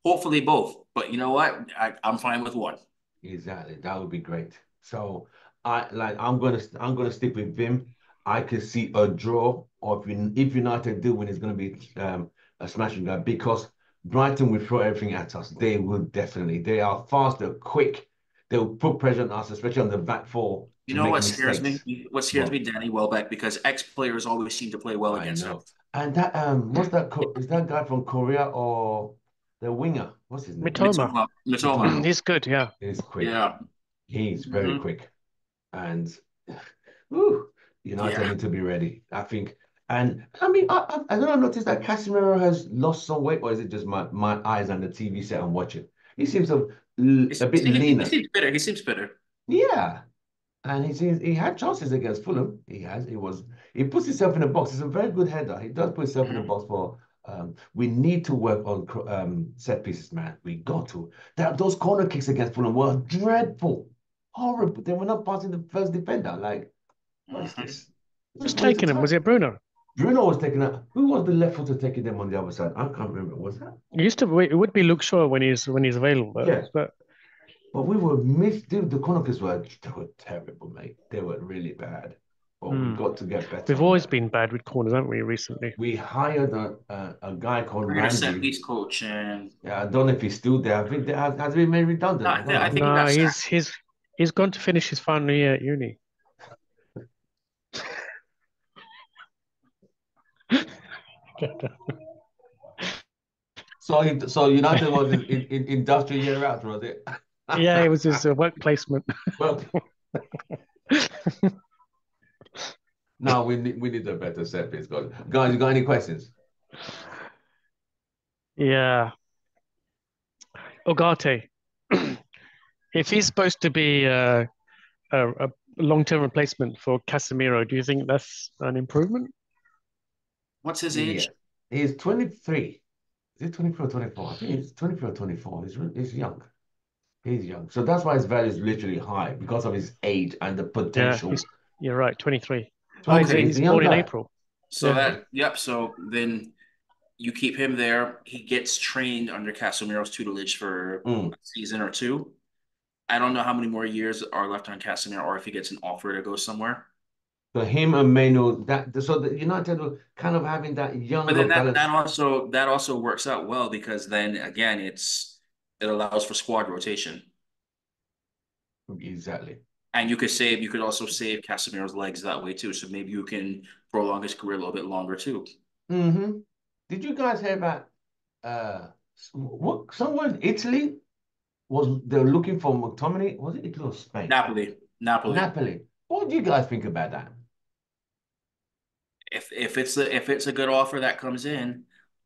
Hopefully both. But you know what? I'm fine with one. Exactly. That would be great. So I'm gonna stick with Vim. I could see a draw, or if United do win, it's gonna be a smashing grab because Brighton will throw everything at us. They will definitely. They are fast, they're quick. They'll put pressure on us, especially on the back four You to know make what scares me? mistakes. What scares me, But Danny Welbeck, because ex-players always seem to play well I against him. know. And that what's that? Is that guy from Korea or the winger? What's his name? Mitoma, Mitoma. Mitoma. he's good. Yeah, He's quick. Yeah. He's very Hmm. quick. And whew, United Yeah. need to be ready. I think And I mean, I don't know, notice that Casemiro has lost some weight, or is it just my eyes and the TV set I'm watching? He seems a bit He leaner. seems bitter. He seems bitter. Yeah. And he had chances against Fulham. He puts himself in the box. He's a very good header. He does put himself in the Mhm. box for we need to work on set pieces, man. We got to. Those corner kicks against Fulham were dreadful. Horrible. They were not passing the first defender. Like, what is Mhm. this? It's Who's just waste of taking him? Was time. it Bruno? Bruno was taking out. Who was the left footer taking them on the other side? I can't remember. Was that? It used to be, it would be Luke Shaw when he's available, Yeah. but But we were missed. Dude, the corner kicks were terrible, mate. They were really bad. But we hmm. got to get better We've on always that. been bad with corners, haven't we, recently? We hired a guy called I got a set Ramsey. piece coach, and Yeah, I don't know if he's still there. I think has been made no, redundant. I don't I know. think he No, got sacked. he's gone to finish his final year at uni. So United was in industrial year out, was it? Yeah, it was his work placement. Well, now we need a better set piece, guys. You got any questions? Yeah, Ogate. If he's supposed to be a long-term replacement for Casemiro, do you think that's an improvement? What's his Yeah, age? he's 23. Is it 24 or 24? I think he's 24 or 24. He's young. He's young. So that's why his value is literally high because of his age and the Yeah, potential. you're right, 23. Oh, 23. He's he's a young born in guy. April. So Yeah, that, yep. So then you keep him there. He gets trained under Casemiro's tutelage for Mm. a season or two. I don't know how many more years are left on Casemiro, or if he gets an offer to go somewhere. So him and Meno, so the United were kind of having that But younger then that balance. also works out well because then again it allows for squad rotation. Exactly. And you could also save Casemiro's legs that way too. So maybe you can prolong his career a little bit longer too. Hmm. Did you guys hear about what someone in Italy was they were looking for McTominay? Was it Italy or Spain? Napoli. Napoli. What do you guys think about that? If it's a good offer that comes in,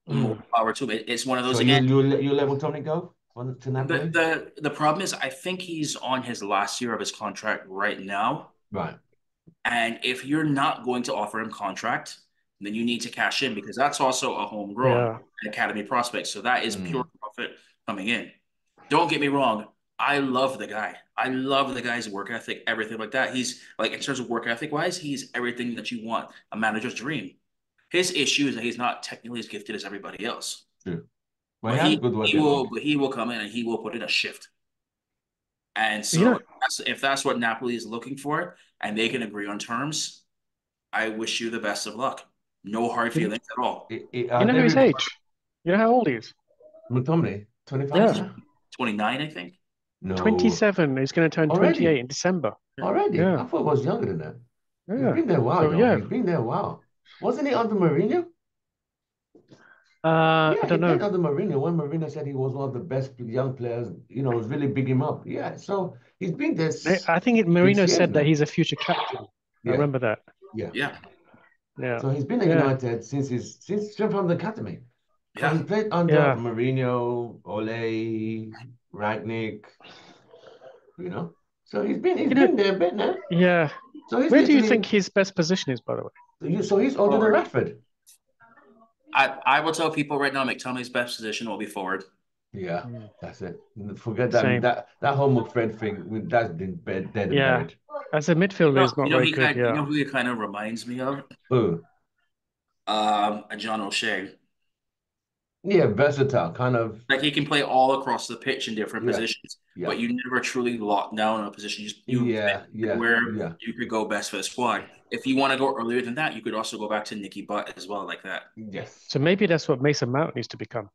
more mm. power to it. It's one of So those again. you let McTominay go to Napoli? The problem is I think he's on his last year of his contract right now. Right. And if you're not going to offer him contract, then you need to cash in because that's also a homegrown Yeah. academy prospect. So that is pure Mm. profit coming in. Don't get me wrong. I love the guy. I love the guy's work ethic, everything like that. He's like, in terms of work ethic wise, he's everything that you want a manager's dream. His issue is that he's not technically as gifted as everybody else. True. Well, he has a good work ethic. But he will come in and he will put in a shift. And You so know, if that's what Napoli is looking for and they can agree on terms, I wish you the best of luck. No hard you, feelings at all. you know his David age. You know how old he is? McTominay, I think 25 Yeah, he's now? 29, I think. No. 27. He's going to turn 28 Already? in December. Already? Yeah, I thought it was younger than that. He's yeah. been there a while, So though. yeah, He's been there a while. Wasn't he under Mourinho? I Yeah, he don't know. played under Mourinho when Mourinho said he was one of the best young players, was really big him up. Yeah, so he's been there I think six Marino years said that now. he's a future captain. I Yeah, remember that. yeah. Yeah, Yeah, So he's been at yeah, United since straight from the academy. So yeah. he played under yeah. Mourinho, Ole, Ragnick, you know. So he's You know, been there a bit now. yeah. So he's Where do you think literally his best position is, by the way? so he's older than Forward. Rashford. I will tell people right now, McTominay's best position will be forward. Yeah, Mm, that's it. Forget that same. that whole McFred thing. That's been dead and Yeah. buried. As a midfielder, he's not very good. You Yeah. know who he kind of reminds me of? Oh, A John O'Shea. yeah, versatile, kind of. Like he can play all across the pitch in different Yeah, positions, yeah, but you never truly lock down in a position. You yeah, fit yeah, where yeah. you could go best for the squad. If you want to go earlier than that, you could also go back to Nicky Butt as well, like that. Yes. So maybe that's what Mason Mount needs to become.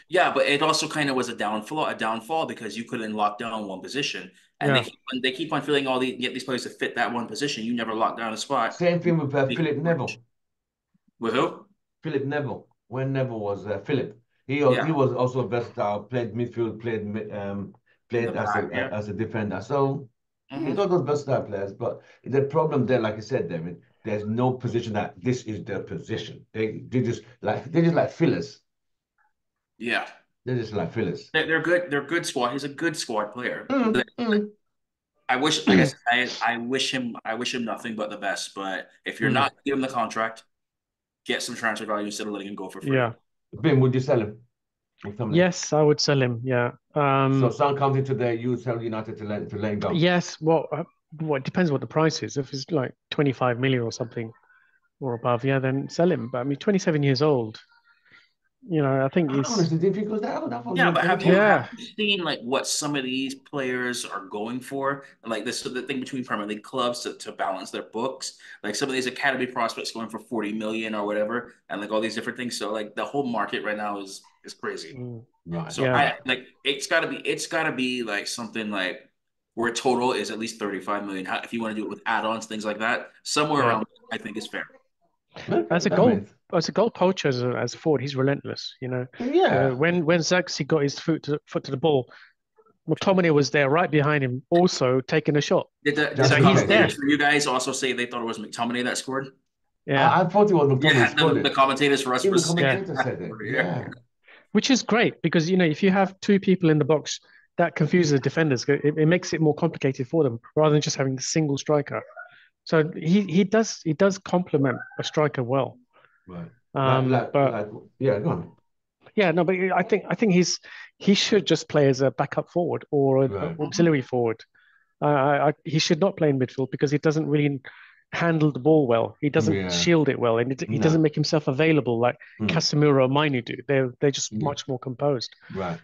Yeah, but it also kind of was a downfall because you couldn't lock down one position, and Yeah. they keep on filling all get these players to fit that one position. You never lock down a spot. Same thing with Philip Neville. With who? Philip Neville. When Neville was Philip, he Yeah, was also versatile. Played midfield, in the played back. Yeah, as a defender. So You got those versatile players, but the problem there, like I said, David, there's no position that this is their position. They just like fillers. Yeah. They're just like fillers. They're good. They're good squad. He's a good squad player. Mm, mm, I wish, like I said, I wish him nothing but the best. But if you're Mm, not giving him the contract, get some transfer value instead of letting him go for free. yeah. Ben, would you sell him? McTominay. Yes, I would sell him. Yeah. So Son comes into there, you would tell United to let him go. Yes. Well, it depends what the price is. If it's like 25 million or something or above, yeah, then sell him. But I mean, 27 years old. I think I he's honestly didn't think it was that was Yeah, in but have you 2020. have yeah, you seen like what some of these players are going for? Like this the thing between Premier League clubs to balance their books. Like some of these academy prospects going for 40 million or whatever, and like all these different things. So like the whole market right now is crazy. mm, Right, So yeah, I right. like it's gotta be like something like where total is at least 35 million. If you want to do it with add-ons, things like that, somewhere yeah. around I think is fair. Okay, As a that goal, makes as a goal poacher, as a forward, he's relentless. yeah. When Zaxi got his foot to the ball, McTominay was there right behind him, also taking a shot. Did Just So the in he's case. commentators there. for you guys also say they thought it was McTominay that scored? Yeah, I thought it was McTominay who Yeah, scored the it. commentators for us Even were the saying yeah. commentator that said it. over here. Yeah. Which is great because if you have two people in the box, that confuses the defenders. It makes it more complicated for them rather than just having a single striker. So he does complement a striker well. Right. Like, Um, like, but like, yeah, go on. yeah, no, but I think he should just play as a backup forward or an Right. auxiliary forward. He should not play in midfield because he doesn't really handle the ball well. He doesn't Yeah. shield it well, and he doesn't No. make himself available like Mm. Casemiro or Mainu do. They're just Yeah. much more composed. Right.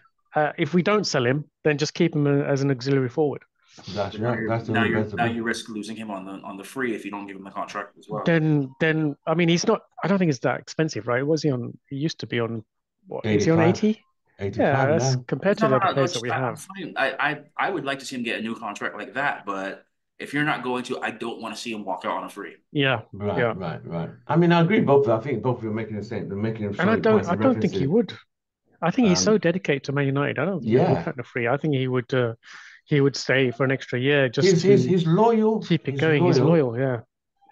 If we don't sell him, then just keep him as an auxiliary forward. That's But now right. you're That's the now only you're best to now be. you risk losing him on the free if you don't give him the contract as well. Then I mean, he's not. I don't think it's that expensive, right? Was he on? He used to be on. What is he on 85. 80? Yeah, 85 that's now. compared to No, the no, other no, no. players that we I'm have. fine. I would like to see him get a new contract like that, but if you're not going to, I don't want to see him walk out on a free. Yeah, Right, yeah. right, right. I mean, I agree both. I think both of you are making the same. They're making And I solid don't points I and don't think he references. would. I think he's so Um, dedicated to Man United. I don't think he'd walk yeah. out on a free. I think he would stay for an extra year just He's he's to he's loyal. keep it He's going. He's loyal. loyal. Yeah,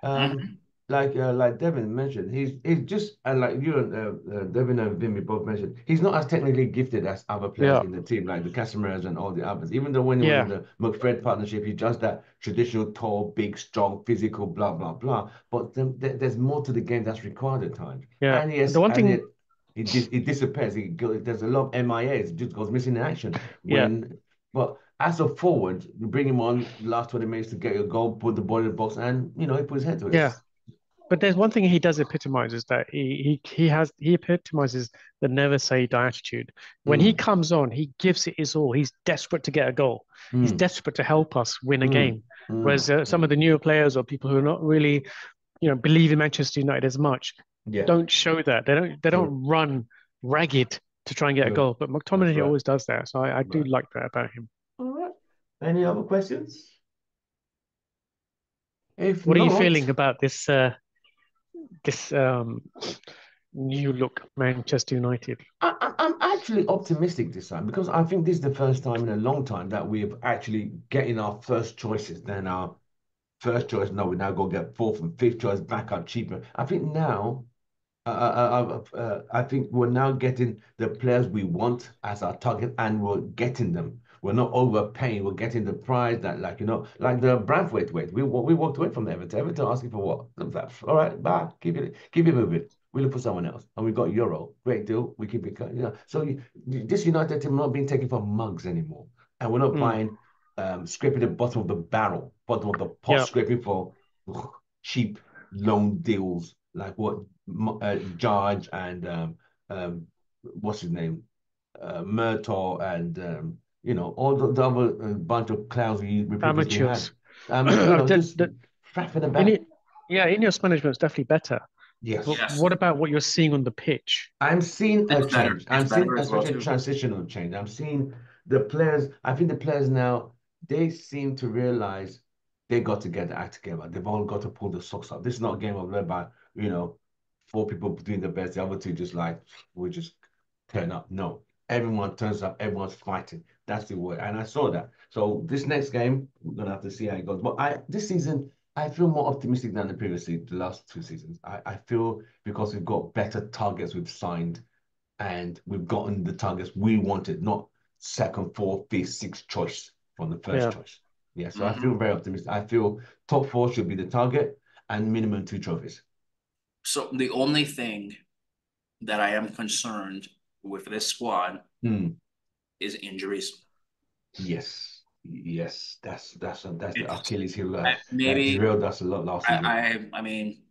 Um, Mhm. like Devin mentioned, he's just and like you and Devin and Vimy both mentioned, he's not as technically gifted as other players yeah, in the team, like the Casemirs and all the others. Even though when he was in yeah, the McFred partnership, he does that traditional tall, big, strong, physical, blah blah blah. But there's more to the game that's required at times. yeah. And The yes, one and thing, yet it disappears. There's a lot of MIAs. It just goes missing in action yeah, when. But as a forward, you bring him on last 20 minutes to get your goal, put the ball in the box, and he put his head to it. yeah. But there's one thing he does epitomize is that he epitomizes the never say die attitude. When he Mm, comes on, he gives it his all. He's desperate to get a goal. He's mm, desperate to help us win a mm, game. Whereas some of mm. the newer players or people who are not really, believe in Manchester United as much, Yeah, don't show that. They true, don't run ragged to try and get a true. goal. But That's McTominay right. always does that. So I do Right. like that about him. All right. Any other questions? If What are you not, feeling about this new look Manchester United? I'm actually optimistic this time because I think this is the first time in a long time that we're actually getting our first choices. Then our first choice, no, we now go get fourth and fifth choice back up cheaper. I think now I think we're now getting the players we want as our target, and we're getting them. We're not overpaying. We're getting the prize that, like the Braithwaite weight. We walked away from Everton. Everton asking for what? All right, bye. Keep it moving. We look for someone else, and we got Euro. Great deal. We keep it. So this United team not being taken for mugs anymore, and we're not Mm, buying, scraping the bottom of the barrel, bottom of the pot, yeah, scraping for cheap loan deals like what Judge and what's his name, Murtaugh and all the other bunch of clowns we previously had. amateurs. That, Just that, faffing in about. it, yeah, Ineos management is definitely better. But Yes, Yes, what about what you're seeing on the pitch? I'm seeing a it's better. change. It's I'm seeing better as well especially a too. transitional change. I'm seeing the players. I think the players now they seem to realize they got to get the act together. They've all got to pull the socks up. This is not a game of led by you know four people doing their best. The other two just like we just turn up. No, everyone turns up. Everyone's fighting. That's the word. And I saw that. So this next game, we're gonna have to see how it goes. But this season, I feel more optimistic than the last 2 seasons. I feel because we've got better targets we've signed and we've gotten the targets we wanted, not second, fourth, fifth, sixth choice from the first Yeah. choice. Yeah, so I feel Hmm. very optimistic. I feel top four should be the target and minimum 2 trophies. So the only thing that I am concerned with this squad Hmm. is injuries. Yes, yes, that's the It's Achilles heel that maybe derailed us a lot last season. I mean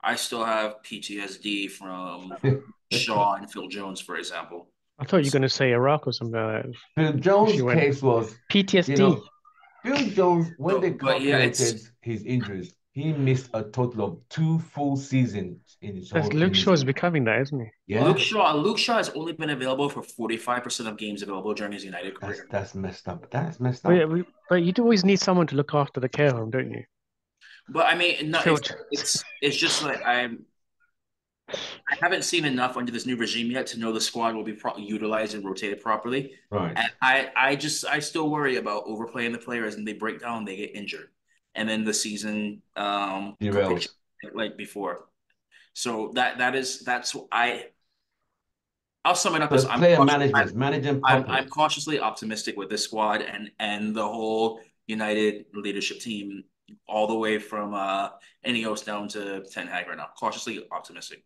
I still have PTSD from Shaw and Phil Jones, for example. I thought you were going to say Iraq or something like that Phil if Jones' you went case was, you PTSD. know, Phil Jones, when So, they but yeah, calculated his injuries, he missed a total of 2 full seasons in his That's whole Luke in his Shaw is becoming that, isn't he? Luke yeah. Shaw. Luke Shaw has only been available for 45% of games available during his United career. That's messed up. That's messed But, yeah, up. but you do always need someone to look after the care home, don't you? But I mean, no, Phil, it's just like I haven't seen enough under this new regime yet to know the squad will be utilized and rotated properly. Right. And I still worry about overplaying the players and they break down, they get injured, and then the season capitulates Derails. like before. So that's I'll sum it up So as it's player management, manage them I'm properly. cautiously optimistic with this squad and the whole United leadership team, all the way from Ineos down to Ten Hag right now. Cautiously optimistic.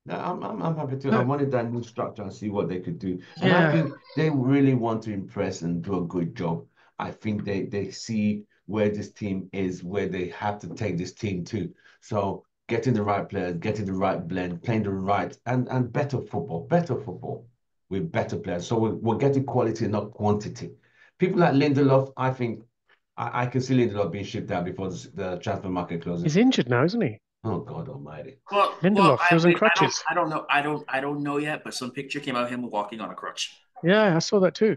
Yeah, I'm happy to. I look, wanted that new structure and see what they could do. And I yeah, think they really want to impress and do a good job. I think they see where this team is, where they have to take this team to. So getting the right players, getting the right blend, playing the right and better football with better players. So we're getting quality, not quantity. People like Lindelof, I think I can see Lindelof being shipped out before the transfer market he's closes. injured now, isn't he? Oh God Almighty. Well, Lindelof, he was on crutches. I don't know, I don't know yet, but some picture came out of him walking on a crutch. Yeah, I saw that too.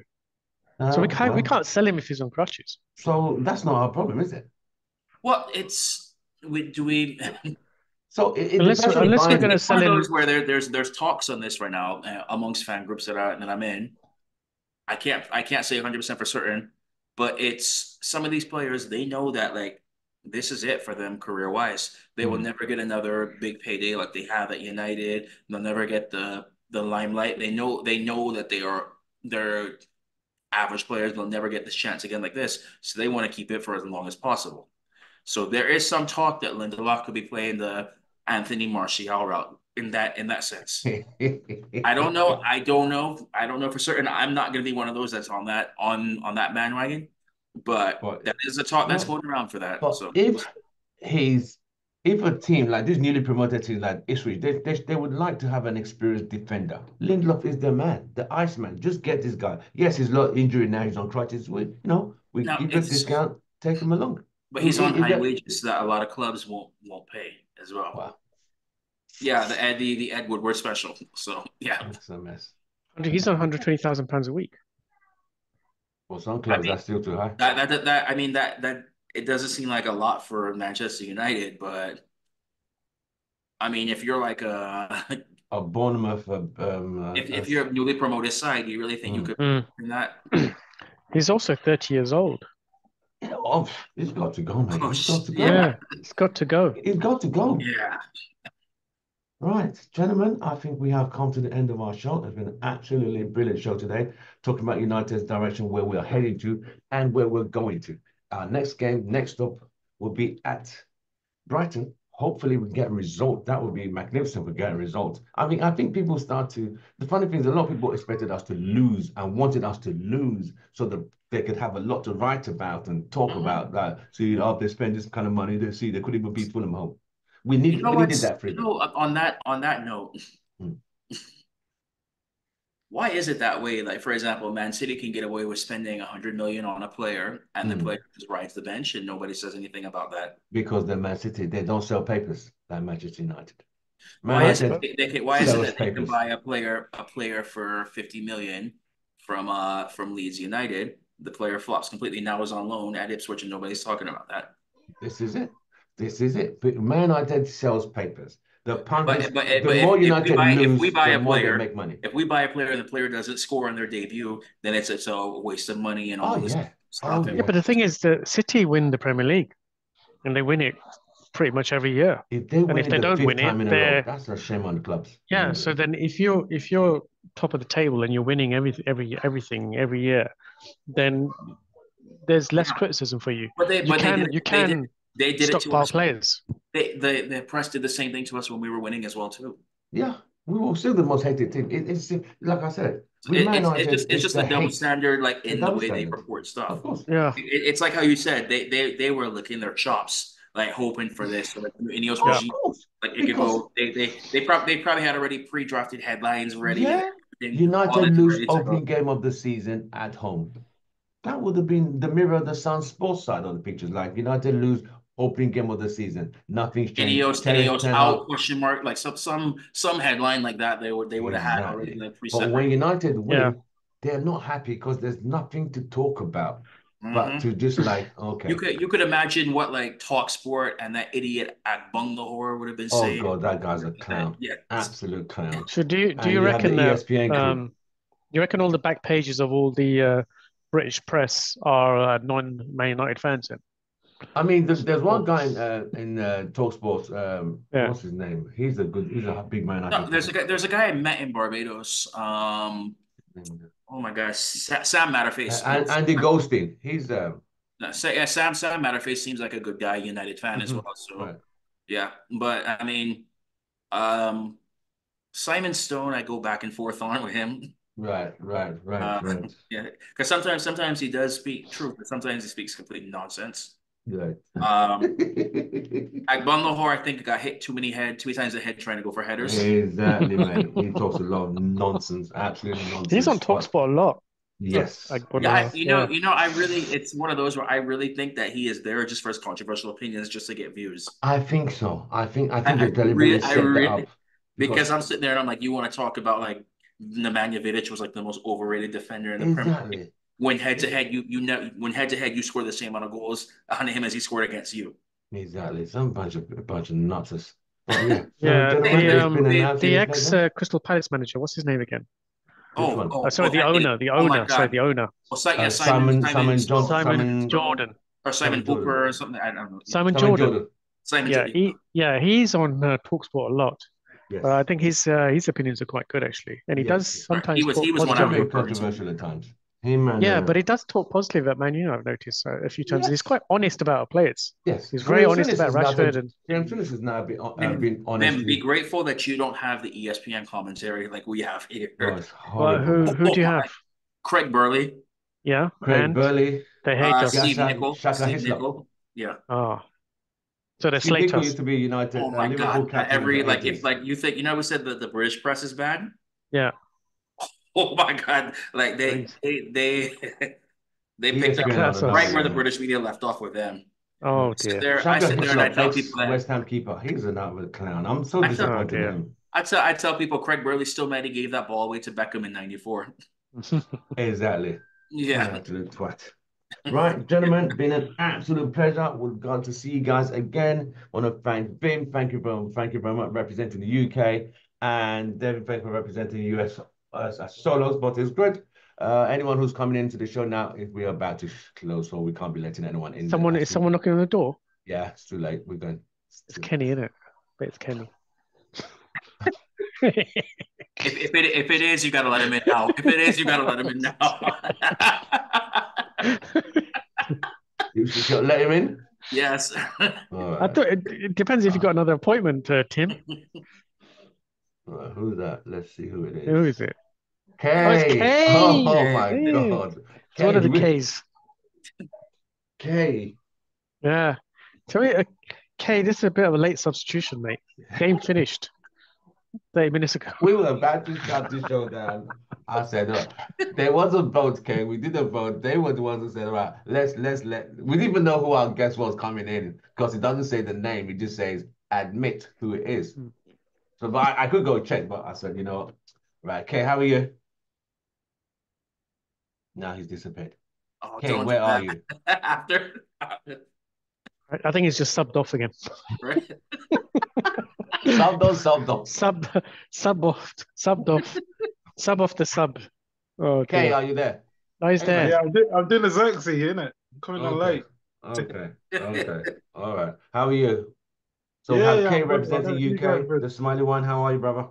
So we Well. can't sell him if he's on crutches. So that's not our problem, is it? Well, it's we do we. So it Unless depends on the unless we're buying. going to It's one sell of him, those where there's talks on this right now amongst fan groups that I'm in. I can't say 100% for certain, but it's some of these players, they know that like this is it for them career wise. They will Hmm. never get another big payday like they have at United. They'll never get the limelight. They know that they're average players. They'll never get this chance again like this. So they want to keep it for as long as possible. So there is some talk that Lindelof could be playing the Anthony Martial route in that sense. I don't know. I don't know. I don't know for certain. I'm not going to be one of those that's on that bandwagon, but But that is a talk that's no, going around for that. but So he's if a team like this newly promoted team like Ipswich, they would like to have an experienced defender. Lindelof is the man, the Iceman. Just get this guy. Yes, he's got injury now. He's on crutches. We now give a it's discount, take him along. but He'll, he's on he'll high get wages that a lot of clubs won't pay as well. wow. Yeah, the Ed Woodward special. So yeah, That's a mess. he's on £120,000 a week. For some I clubs, mean that's still too high. that I mean that it doesn't seem like a lot for Manchester United, but I mean if you're like a A Bournemouth, if you're a newly promoted side, do you really think you mm. could in that? He's also 30 years old. Oh, he's got to go, mate. Oh, He's got to yeah, go. Yeah, he's got to go. He's got to go. yeah. Right, gentlemen, I think we have come to the end of our show. It's been an absolutely brilliant show today, talking about United's direction, where we are heading to, and where we're going to. Our next game, next up, will be at Brighton. Hopefully, we get a result. That would be magnificent if we get a result. I think people start to. The funny thing is, a lot of people expected us to lose and wanted us to lose so that they could have a lot to write about and talk Mhm. about that. So, they spend this kind of money. They could even beat Fulham home. You know We needed what's that you freebie. know on that note, Hmm. why is it that way? Like for example, Man City can get away with spending 100 million on a player, and the Hmm. player just rides the bench, and nobody says anything about that. Because they're Man City, they don't sell papers like Manchester United. Man Why is it United why is it sells that they can papers buy a player for 50 million from Leeds United? The player flops completely. Now is on loan at Ipswich, and nobody's talking about that. This is it. This is it. But Man United sells papers. The punt is the But more if we United buy lose, the more they make money. if we buy a player and the player doesn't score on their debut, then it's a waste of money and Oh all this yeah. stuff. Oh And Yeah, yeah. but the thing is that City win the Premier League and they win it pretty much every year. If they And win if it they the don't fifth win it, time in a row, they're that's a shame on the clubs in yeah. So England. then if you're top of the table and you're winning everything every year, then there's less yeah, criticism for you. but You they did can they did it to stockpile us. players. The press did the same thing to us when we were winning as well too. Yeah, we were still the most hated team. It's like I said, with Man United, It's it's just the a double hate, standard, like the in the double way they standard. report stuff. Of course. Yeah, It's like how you said they were licking their chops, like hoping for this. So like Ineos yeah. Of regime, course. like it could Because go. They probably had already pre-drafted headlines ready and yeah, everything, all United this lose ready to go. opening game of the season at home. That would have been the mirror of the Sun sports side of the pictures. Like United lose opening game of the season. Nothing's changed. Terry Ineos Ten Hag. out question mark, like some headline like that they would have had already Exactly. like But preset when ready. United Yeah. win, they're not happy because there's nothing to talk about. But Hmm. to just like, okay, You could imagine what like Talk Sport and that idiot at Bungalore would have been oh saying. God, that guy's a clown. Yeah, Absolute clown. So do And you you have the reckon that ESPN crew. you reckon all the back pages of all the British press are non-Man United fans then? I mean, there's one Or guy in Talksport. yeah. What's his name? He's a big Man no, United fan. there's a guy I met in Barbados. Oh my gosh, Sam Matterface. No, And Andy Goldstein. He's no, yeah, Sam Matterface seems like a good guy, United fan as Mhm. well. So right, yeah, but I mean, um, Simon Stone, I go back and forth on with him. right. Yeah, because sometimes he does speak truth, but sometimes he speaks complete nonsense. Right. Um, at Bungalore, I think got hit too many times in the head trying to go for headers. Exactly, mate. He talks a lot of nonsense, absolute He's on nonsense. But Talksport a lot. yes, Like Yeah, Bono, yeah. I really, it's one of those where I really think that he is there just for his controversial opinions, just to get views. I think so. I think they deliberately I set that really, up because because I'm sitting there and I'm like, you want to talk about like Nemanja Vidic was like the most overrated defender in the Premier League. exactly, When head to head, you know, when head to head, you score the same amount of goals on him as he scored against you. exactly. Some bunch of nutters. But yeah. So, Yeah, They, gentlemen, they, it's been an the absolute ex pleasure. Crystal Palace manager, what's his name again? Which one? Sorry, the owner, oh my sorry, God. the owner. Well, yeah, Simon Simon Jordan. Simon Simon Jordan, Hooper or something. I don't know. Yeah, Simon Simon Jordan. Jordan. Simon Jordan. He's on Talksport a lot. I Yes, think his opinions are quite good actually, and he does yes. Right. sometimes He talk was one I Can was be positively. referring to. controversial at times. Him and Yeah, but he does talk positively about Man U. I've noticed a few times. He's yes, quite honest about our players. yes. He's very Graham honest Souness about is now Rashford and Graham Souness has now Then, been be honestly. grateful that you don't have the ESPN commentary like we have Oh, here. it's but horrible, who man. do you have? Craig Burley, Yeah, Craig and Burley, they hate us. Shaka Steve Hislop. Nicol. Yeah. Oh, so they Steve slate Nicol used us. to be Oh United my Liverpool God. captain in the Every like if 80s. like you think we said that the British press is bad. Yeah, Oh my God. Like crazy. they picked up ESPN are That's another right us. where the one. British media left off with them. Oh dear. I Shaka sit there and I Hislop, tell people ex that West Ham keeper, he's another clown. I'm so I tell Oh disappointed in dear. him. I tell people Craig Burley still mad he gave that ball away to Beckham in '94. Exactly. Yeah. Absolute twat. Right, gentlemen, been an absolute pleasure. We're going to see you guys again. Want to thank Vim. Thank you very much representing the UK, and David, thank you for representing the US as solos. But it's good. Anyone who's coming into the show now, if we're about to close, so we can't be letting anyone in there. Is someone knocking on the door? Yeah, it's too late. We're going. It's Kenny, isn't it? But it's Kenny. If it is, you gotta let him in now. If it is, you gotta let him in now. You should let him in. Yes. All I right. thought it depends if you got another appointment, Tim. All right. Who's that? Let's see who it Who is. is it? Oh, it's Kay. Kay. Oh my Hey. God. It's one Kay, of the K's. Kay. Yeah. Tell me, Kay, this is a bit of a late substitution, mate. Game finished 30 minutes ago. We were about to shut the show down. I said, there was a vote, Kay. We did a vote. They were the ones who said, all right, let's let. We didn't even know who our guest was coming in because it doesn't say the name. It just says admit who it is. So, but I could go check, but I said, right, Kay, how are you? Now he's disappeared. Oh, Kay, don't do where are that. you? After, I think he's just subbed off again. right? Subbed on, subbed on. Sub off the sub. Oh Kay, dear. are you there? No, he's Hey, there. mate. Yeah, I'm doing a Xerxes, innit? I'm coming on Okay. late. Okay. Okay. All right. How are you? So we Yeah, have yeah, Kay I'm good, man. representing You guys UK, good? the smiley one. How are you, brother?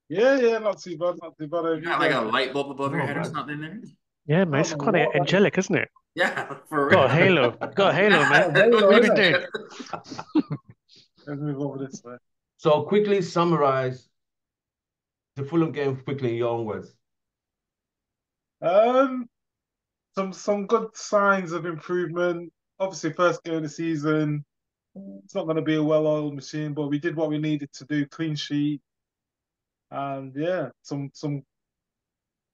Yeah, yeah, not too bad, not too bad. You You got like guys a good? light bulb above your Not head or bad. something there? Yeah, I man, don't it's know quite what, like, angelic, isn't it? Yeah, for Got a real. halo. Got a halo, man. oh, Halo, What have you been innit? doing? Let's move over this way. So quickly summarize the Fulham game quickly in your own words. Um, some good signs of improvement. Obviously, first game of the season. It's not going to be a well-oiled machine, but we did what we needed to do. Clean sheet, and yeah, some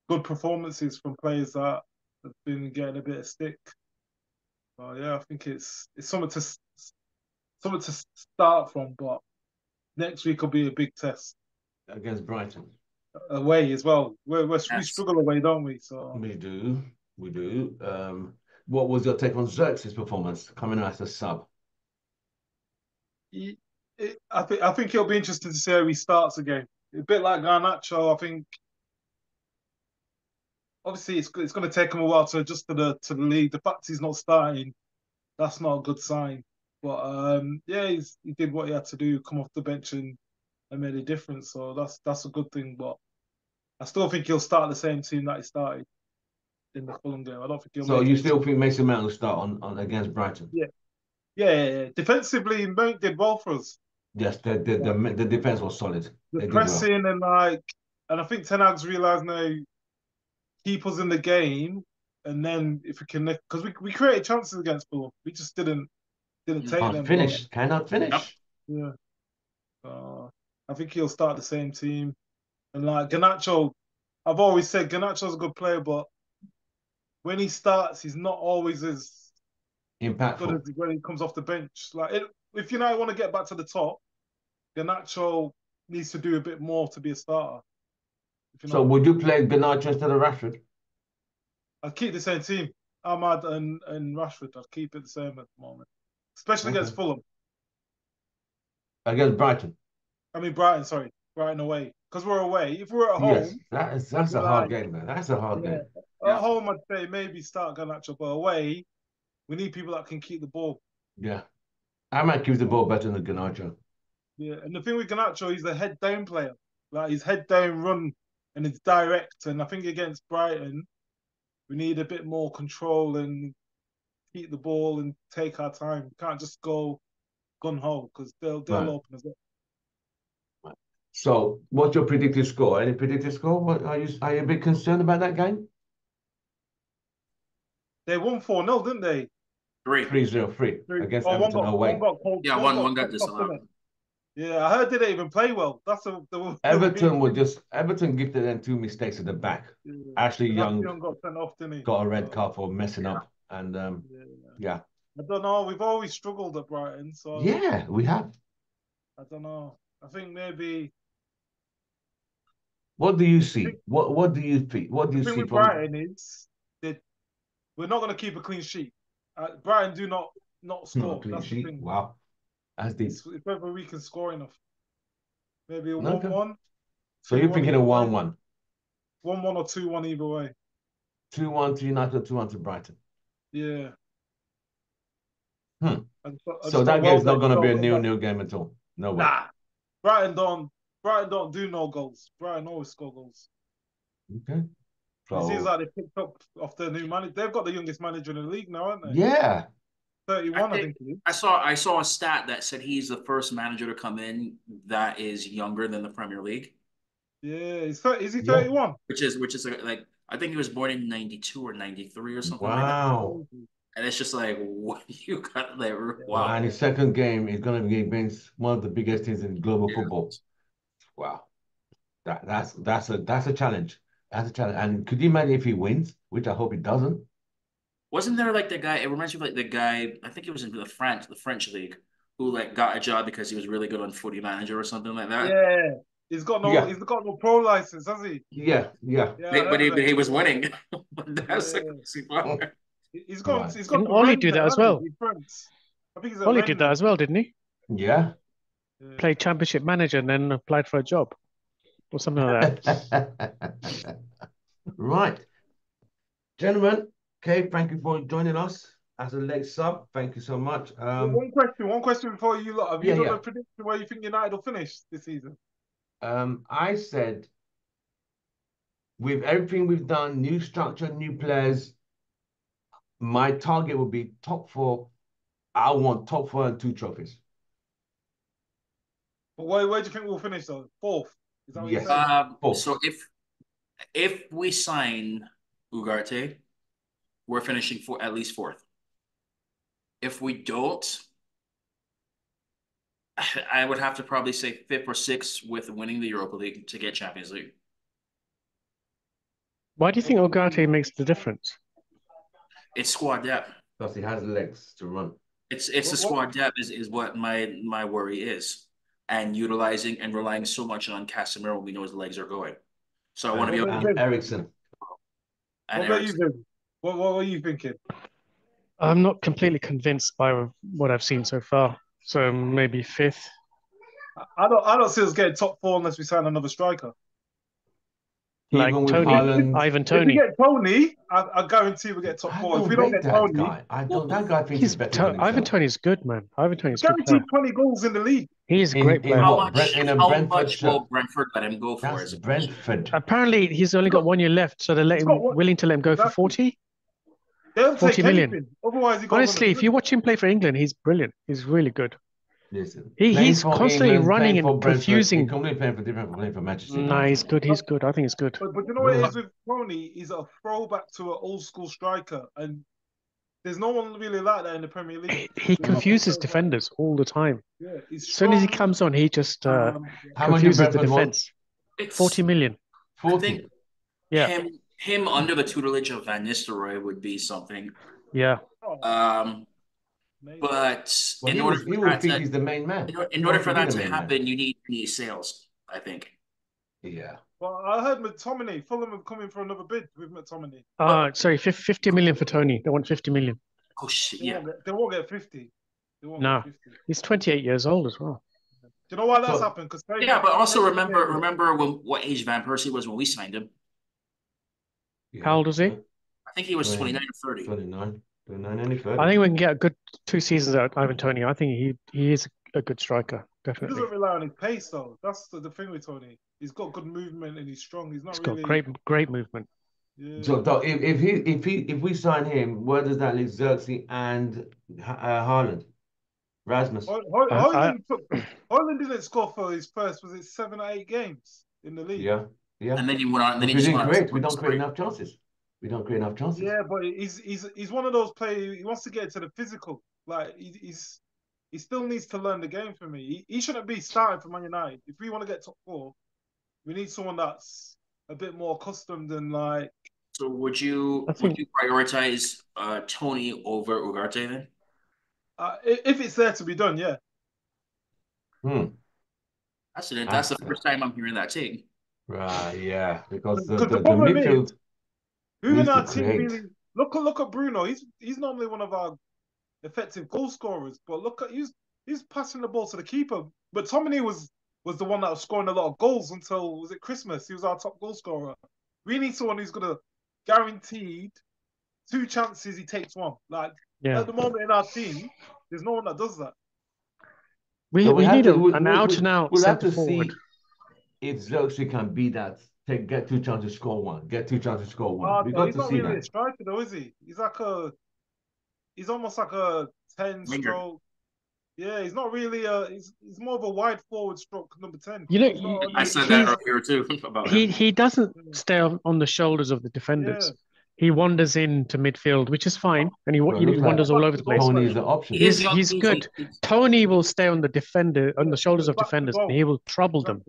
good performances from players that have been getting a bit of stick. So yeah, I think it's something to start from, but next week will be a big test Against Brighton. away as well. We Yes. struggle away, don't we? So We do. We do. What was your take on Xerxes' performance coming out as a sub? I think it'll be interesting to see how he starts again. A bit like Garnacho, I think. Obviously, it's going to take him a while to adjust to the league. The fact he's not starting, that's not a good sign. But yeah, he did what he had to do, come off the bench and made a difference. So that's a good thing. But I still think he'll start the same team that he started in the Fulham game. I don't think he'll So make you any still change. think Mason Mount will start on against Brighton? Yeah, yeah. Defensively, Mount did well for us. Yes, the defense was solid. The They did well. pressing and I think Ten Hag's realised now keep us in the game, and then if we can, because we created chances against Fulham, we just didn't take Can't them. But finish. Cannot Yep. finish. yeah, I think he'll start the same team. And like Garnacho, I've always said Garnacho's a good player, but when he starts, he's not always as good Impactful. as when he comes off the bench. If United want to get back to the top, Garnacho needs to do a bit more to be a starter. If you know So what I would mean. you play Garnacho instead of Rashford? I'd keep the same team. Ahmad and Rashford, I'd keep it the same at the moment, especially Okay. against Fulham. Against Brighton. I mean Brighton, sorry, Brighton away. Because we're away. If we're at Yes, home, I'd that's be a hard like, game, man. That's a hard yeah. game. At Yeah. home, I'd say maybe start Garnacho, but away, we need people that can keep the ball. Yeah. I might keep the ball better than Garnacho. Yeah, and the thing with Garnacho, he's a head down player. Like his head down run and it's direct. And I think against Brighton, we need a bit more control and keep the ball and take our time. We can't just go gun ho because they'll Right. open us up. So what's your predicted score? Any predicted score? What are you a bit concerned about that game? They won 4-0, didn't they? 3. 3-0 against Oh, Everton one away. got cold. Yeah, One one got got cold off, didn't disallowed. it? Yeah, I heard they didn't even play well. That's the Everton main were thing. just Everton gifted them two mistakes at the back. Yeah. Ashley And Young Young got sent off, didn't he? got a red So, card for messing Yeah. up, and yeah. yeah, I don't know. We've always struggled at Brighton, so yeah, we have. I don't know. I think maybe What do you the thing, see? What do you think? What do the you thing see with from Brighton is that we're not going to keep a clean sheet. Brighton do not a score. clean That's the sheet? thing. Wow, that's deep. It's whether we can score enough. Maybe a Okay, 1-1, so you're 2-1 thinking a either way. 1-1, 1-1 or 2-1 either way. 2-1 to United, 2-1 to Brighton. Yeah. Hmm. I So just that don't game's not welcome. going to be a Welcome back. nil-nil game at all. No way. Nah. Brighton don't do no goals. Brighton always score goals. Okay. It seems So like they picked up off their new manager. They've got the youngest manager in the league now, haven't they? yeah, 31, I think think he is. I saw a stat that said he's the first manager to come in that is younger than the Premier League, Yeah, is he yeah. 31? which is like I think he was born in 92 or 93 or something like that. Wow. And it's just like what you got there. Well, Wow. and his second game is going to be against one of the biggest teams in global Yeah. football. Wow. That's a challenge. That's a challenge. And could you imagine if he wins, which I hope he doesn't? Wasn't there like the guy? It reminds me of like the guy. I think it was in the French league, who like got a job because he was really good on Footy Manager or something like that. Yeah. He's got Yeah, no pro license, has he? yeah, yeah. Yeah, I But heard of he it. was winning. But that's like Yeah. crazy far. Right. He's gone Didn't to Ollie Rennes do now, that as hasn't well? he? In France. I think he's at Ollie Rennes did that now. as well, didn't he? Yeah. Yeah. played Championship Manager and then applied for a job or something like that. Right. Gentlemen, okay, thank you for joining us as a late sub. Thank you so much. One question before you lot. Have you done a prediction where you think United will finish this season? I said with everything we've done, new structure, new players, my target will be top 4. I want top 4 and 2 trophies. But where do you think we'll finish though? 4th? Is that what you're Yes. saying? 4th. So if we sign Ugarte, we're finishing for at least 4th. If we don't, I would have to probably say 5th or 6th with winning the Europa League to get Champions League. Why do you think Ugarte makes the difference? It's squad depth. Plus he has legs to run. It's the squad depth is what my worry is, and utilizing and relying so much on Casemiro when we know his legs are going. So I want to be able to and Ericsson. and What about you, Vin? What are you thinking? I'm not completely convinced by what I've seen so far. So maybe 5th. I don't see us getting top 4 unless we sign another striker. Like Even with Tony, Haaland. Ivan If Tony. we get Tony, I guarantee we'll get top 4. If we don't get Tony, guy. I don't. That guy thinks he's better than himself. Ivan Tony's good, man. Ivan Tony's good. guaranteed 20 goals in the league. He's a great player. how what? much In a how Brentford much shirt. will Brentford let him go for? That's Brentford. Apparently, he's only got 1 year left, so they're willing to let him go for 40. They'll 40 take million. anything. Otherwise, Honestly, if you watch him play for England, he's brilliant. He's really good. Listen, He's constantly England, running for and Brentford, confusing. He's completely playing for different, playing for Manchester United. Nah, he's good. He's good. I think he's good. But you know what it is with Tony? He's a throwback to an old school striker, and there's no one really like that in the Premier League. He confuses defenders all the time. Yeah, as soon as he comes on, he just confuses the defense. 40 million. 40. I think him under the tutelage of Van Nistelrooy would be something. Yeah. But well, in order he would think he's the main man. In order for that to happen, you need sales, I think. Yeah. Well, I heard McTominay, Fulham are coming for another bid with McTominay. Sorry, 50 million for Tony. They want 50 million. Oh shit! They won't get 50. No, he's 28 years old as well. Do you know why that's happened? Because but also remember what age Van Persie was when we signed him. Yeah. How old was he? I think he was 29 or 30. 29, nearly 30. I think we can get a good 2 seasons out of Ivan Tony. I think he is a good striker, definitely. He doesn't rely on his pace though. That's the thing with Tony. He's got good movement and he's strong. He's got great movement. Yeah. So if we sign him, where does that leave Xerxes and Haaland? Rasmus. Haaland didn't score for his first, was it 7 or 8 games in the league? Yeah. And then he went on. We don't create enough chances. We don't create enough chances. Yeah, but he's one of those players. He wants to get to the physical. Like he still needs to learn the game for me. He shouldn't be starting for Man United. If we want to get top 4, we need someone that's a bit more accustomed and like. So would you prioritize Tony over Ugarte then? If it's there to be done, yeah. That's the first time I'm hearing that take. Right, yeah, because the problem midfield. Is, who in our team really look at Bruno? He's normally one of our effective goal scorers, but look at he's passing the ball to the keeper. But Tomini was the one that was scoring a lot of goals until was it Christmas? He was our top goal scorer. We need someone who's gonna guaranteed 2 chances he takes 1. Like at the moment in our team, there's no one that does that. We need an out and out centre forward. If Xerxes can be that, get 2 chances, score 1. Get 2 chances, score 1. We got he's to not see really that. a striker though, is he? He's almost like a 10-stroke. Yeah, he's not really he's more of a wide forward stroke number 10. I said that earlier too about him. He doesn't stay on the shoulders of the defenders. Yeah. He wanders into midfield, which is fine, and he wanders all over the place. Tony is the option. He's good. Tony will stay on the shoulders of defenders, and he will trouble them.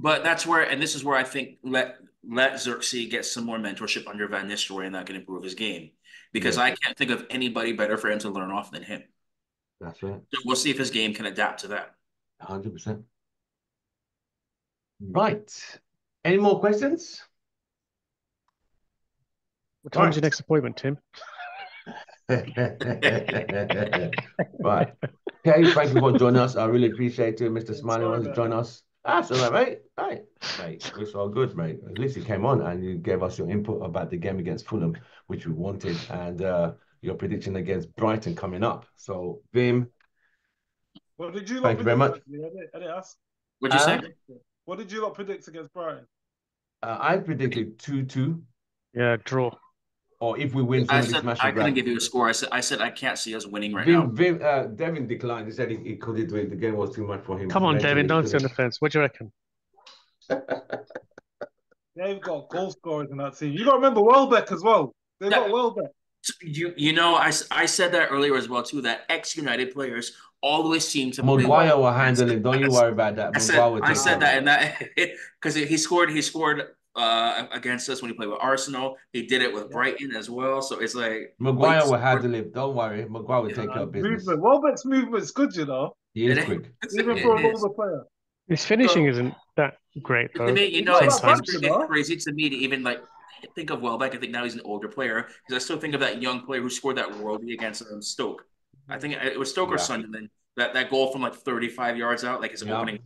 But that's where, and this is where I think let Xerxes get some more mentorship under Van Nistelrooy, and that can improve his game. Because I can't think of anybody better for him to learn off than him. That's right. So we'll see if his game can adapt to that. 100%. Right. Any more questions? What time's your next appointment, Tim? Right. Okay, thank you for joining us. I really appreciate it. Mr. Smiley Sorry wants to about join that. us. That's all right, mate. Right. Mate, it's all good, mate. At least you came on and you gave us your input about the game against Fulham, which we wanted, and your prediction against Brighton coming up. So, Vim, What did you lot thank you very predict, much. actually? I didn't ask. What'd you say? What did you lot predict against Brighton? I predicted 2-2, Yeah, draw. or if we win, I somebody said smash I and couldn't grab. give you a score. I said I can't see us winning right now. Devin declined. He said he couldn't do it. The game was too much for him Come on, Devin, mentally. He don't sit on the couldn't. fence. What do you reckon? They've got goal scorers in that team. You got to remember Welbeck as well. They've got Yeah, Welbeck. you know, I said that earlier as well too. That ex-United players always seem to play well. Maguire will handle him. Don't you worry about that. Maguire will I take care said of that, him. and that because he scored against us when he played with Arsenal. He did it with Yeah. Brighton as well. So it's like Maguire will handle him. Don't worry. Maguire will take care of business. Movement. Welbeck's movement's good, you know. He is quick. Even it for an is. older player. His finishing So isn't that great, to though, me, He's not that bad, it's sometimes. you know. crazy to me to even like think of Welbeck. I think now he's an older player because I still think of that young player who scored that worldie against Stoke. I think it was Stoke or Yeah. Sunderland. That goal from like 35 yards out, like his Yeah. opening.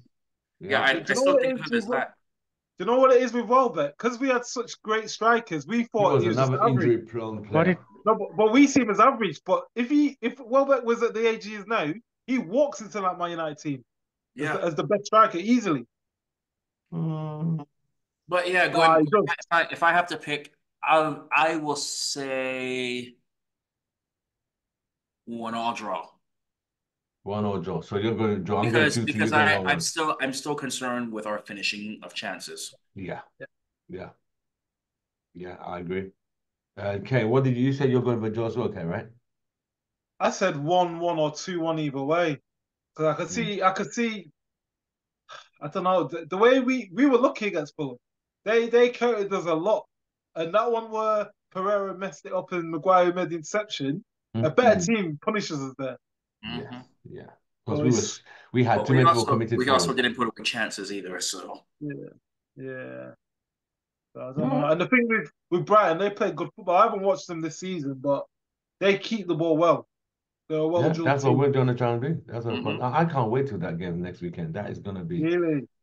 Yeah, Yeah. I, Do I you know still what think it of is him as that. Do you know what it is with Welbeck? Because we had such great strikers, we He thought was he was just another average. injury-prone Why player. did No, but we see him as average. But if Welbeck was at the age he is now, he walks into that Man United team Yeah, as the best striker easily. Mm, but yeah, Nah, going he does. if I have to pick, I will say 1-1 draw. 1-0 draw. So you're going to draw. I'm going because 2-2. You're because going I I'm 1-1. still I'm still concerned with our finishing of chances. Yeah. Yeah. Yeah. Yeah. I agree. Okay. What did you say? You're going for draw as well, okay, right? I said 1-1 or 2-1 either way. Because I could see. I don't know the way we were lucky against Fulham. They counted us a lot, and that one where Pereira messed it up and Maguire made the interception. A better Mm-hmm. team punishes us there. Yeah. Mhm. Yeah. Because So it's we had But too many people committed we for also him. didn't put away chances either. So yeah, yeah. So I don't know. Yeah. And the thing with Brighton, they play good football. I haven't watched them this season, but they keep the ball well. They're a Yeah, well-drilled that's what team. we're going to try and do. That's what, but mhm. I can't wait till that game next weekend. That is Really.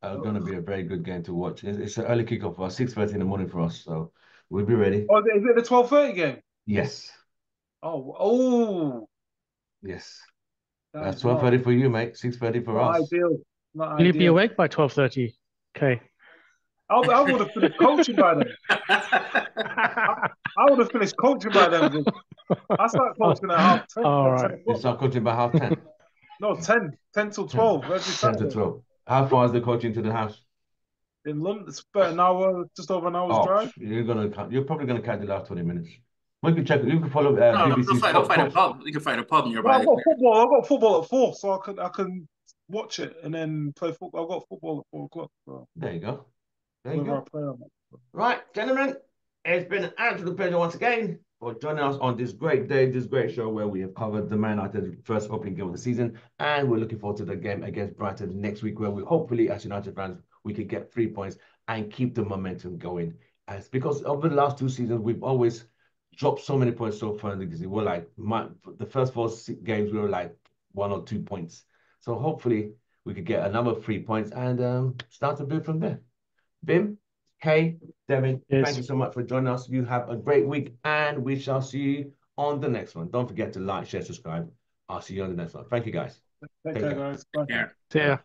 going to be a very good game to watch. It's an early kickoff for us, 6:30 in the morning for us, so we'll be ready. Oh, is it the 12:30 game? Yes, Oh, yes. that That's is not 12:30 for you, mate. 6:30 for not us. ideal. Not will you be ideal. awake by 12:30? Okay. I would have finished coaching by then. I, I would have finished coaching by then, Vic. I start Oh, coaching at half 10, all 10 right. You o'clock. start coaching by half 10, No, 10 till 10, 12 every 10 to Saturday. 12. How far is the coaching to the house? In London, it's about an hour, just over an hour's Oh, drive. you're probably gonna catch the last 20 minutes. We can check. You can follow No, BBC they'll Sport find a Coach. pub. You can find a pub Well, nearby. I've got football at 4, so I can watch it and then play football. I've got football at 4 o'clock, so There you go. There you whether I go. play or not. Right, gentlemen, it's been an absolute pleasure once again for joining us on this great day, this great show where we have covered the Man United first opening game of the season, and we're looking forward to the game against Brighton next week, where we hopefully, as United fans, we could get 3 points and keep the momentum going. As because over the last 2 seasons, we've always dropped so many points so far in the season. We're like the first 4 games, we were like 1 or 2 points. So hopefully, we could get another 3 points and start to build from there. Bim, Kay, Devin, thank you Yes. so much for joining us. You have a great week, and we shall see you on the next one. Don't forget to like, share, subscribe. I'll see you on the next one. Thank you, guys. Take Take care, care. guys. Bye. Yeah. See ya.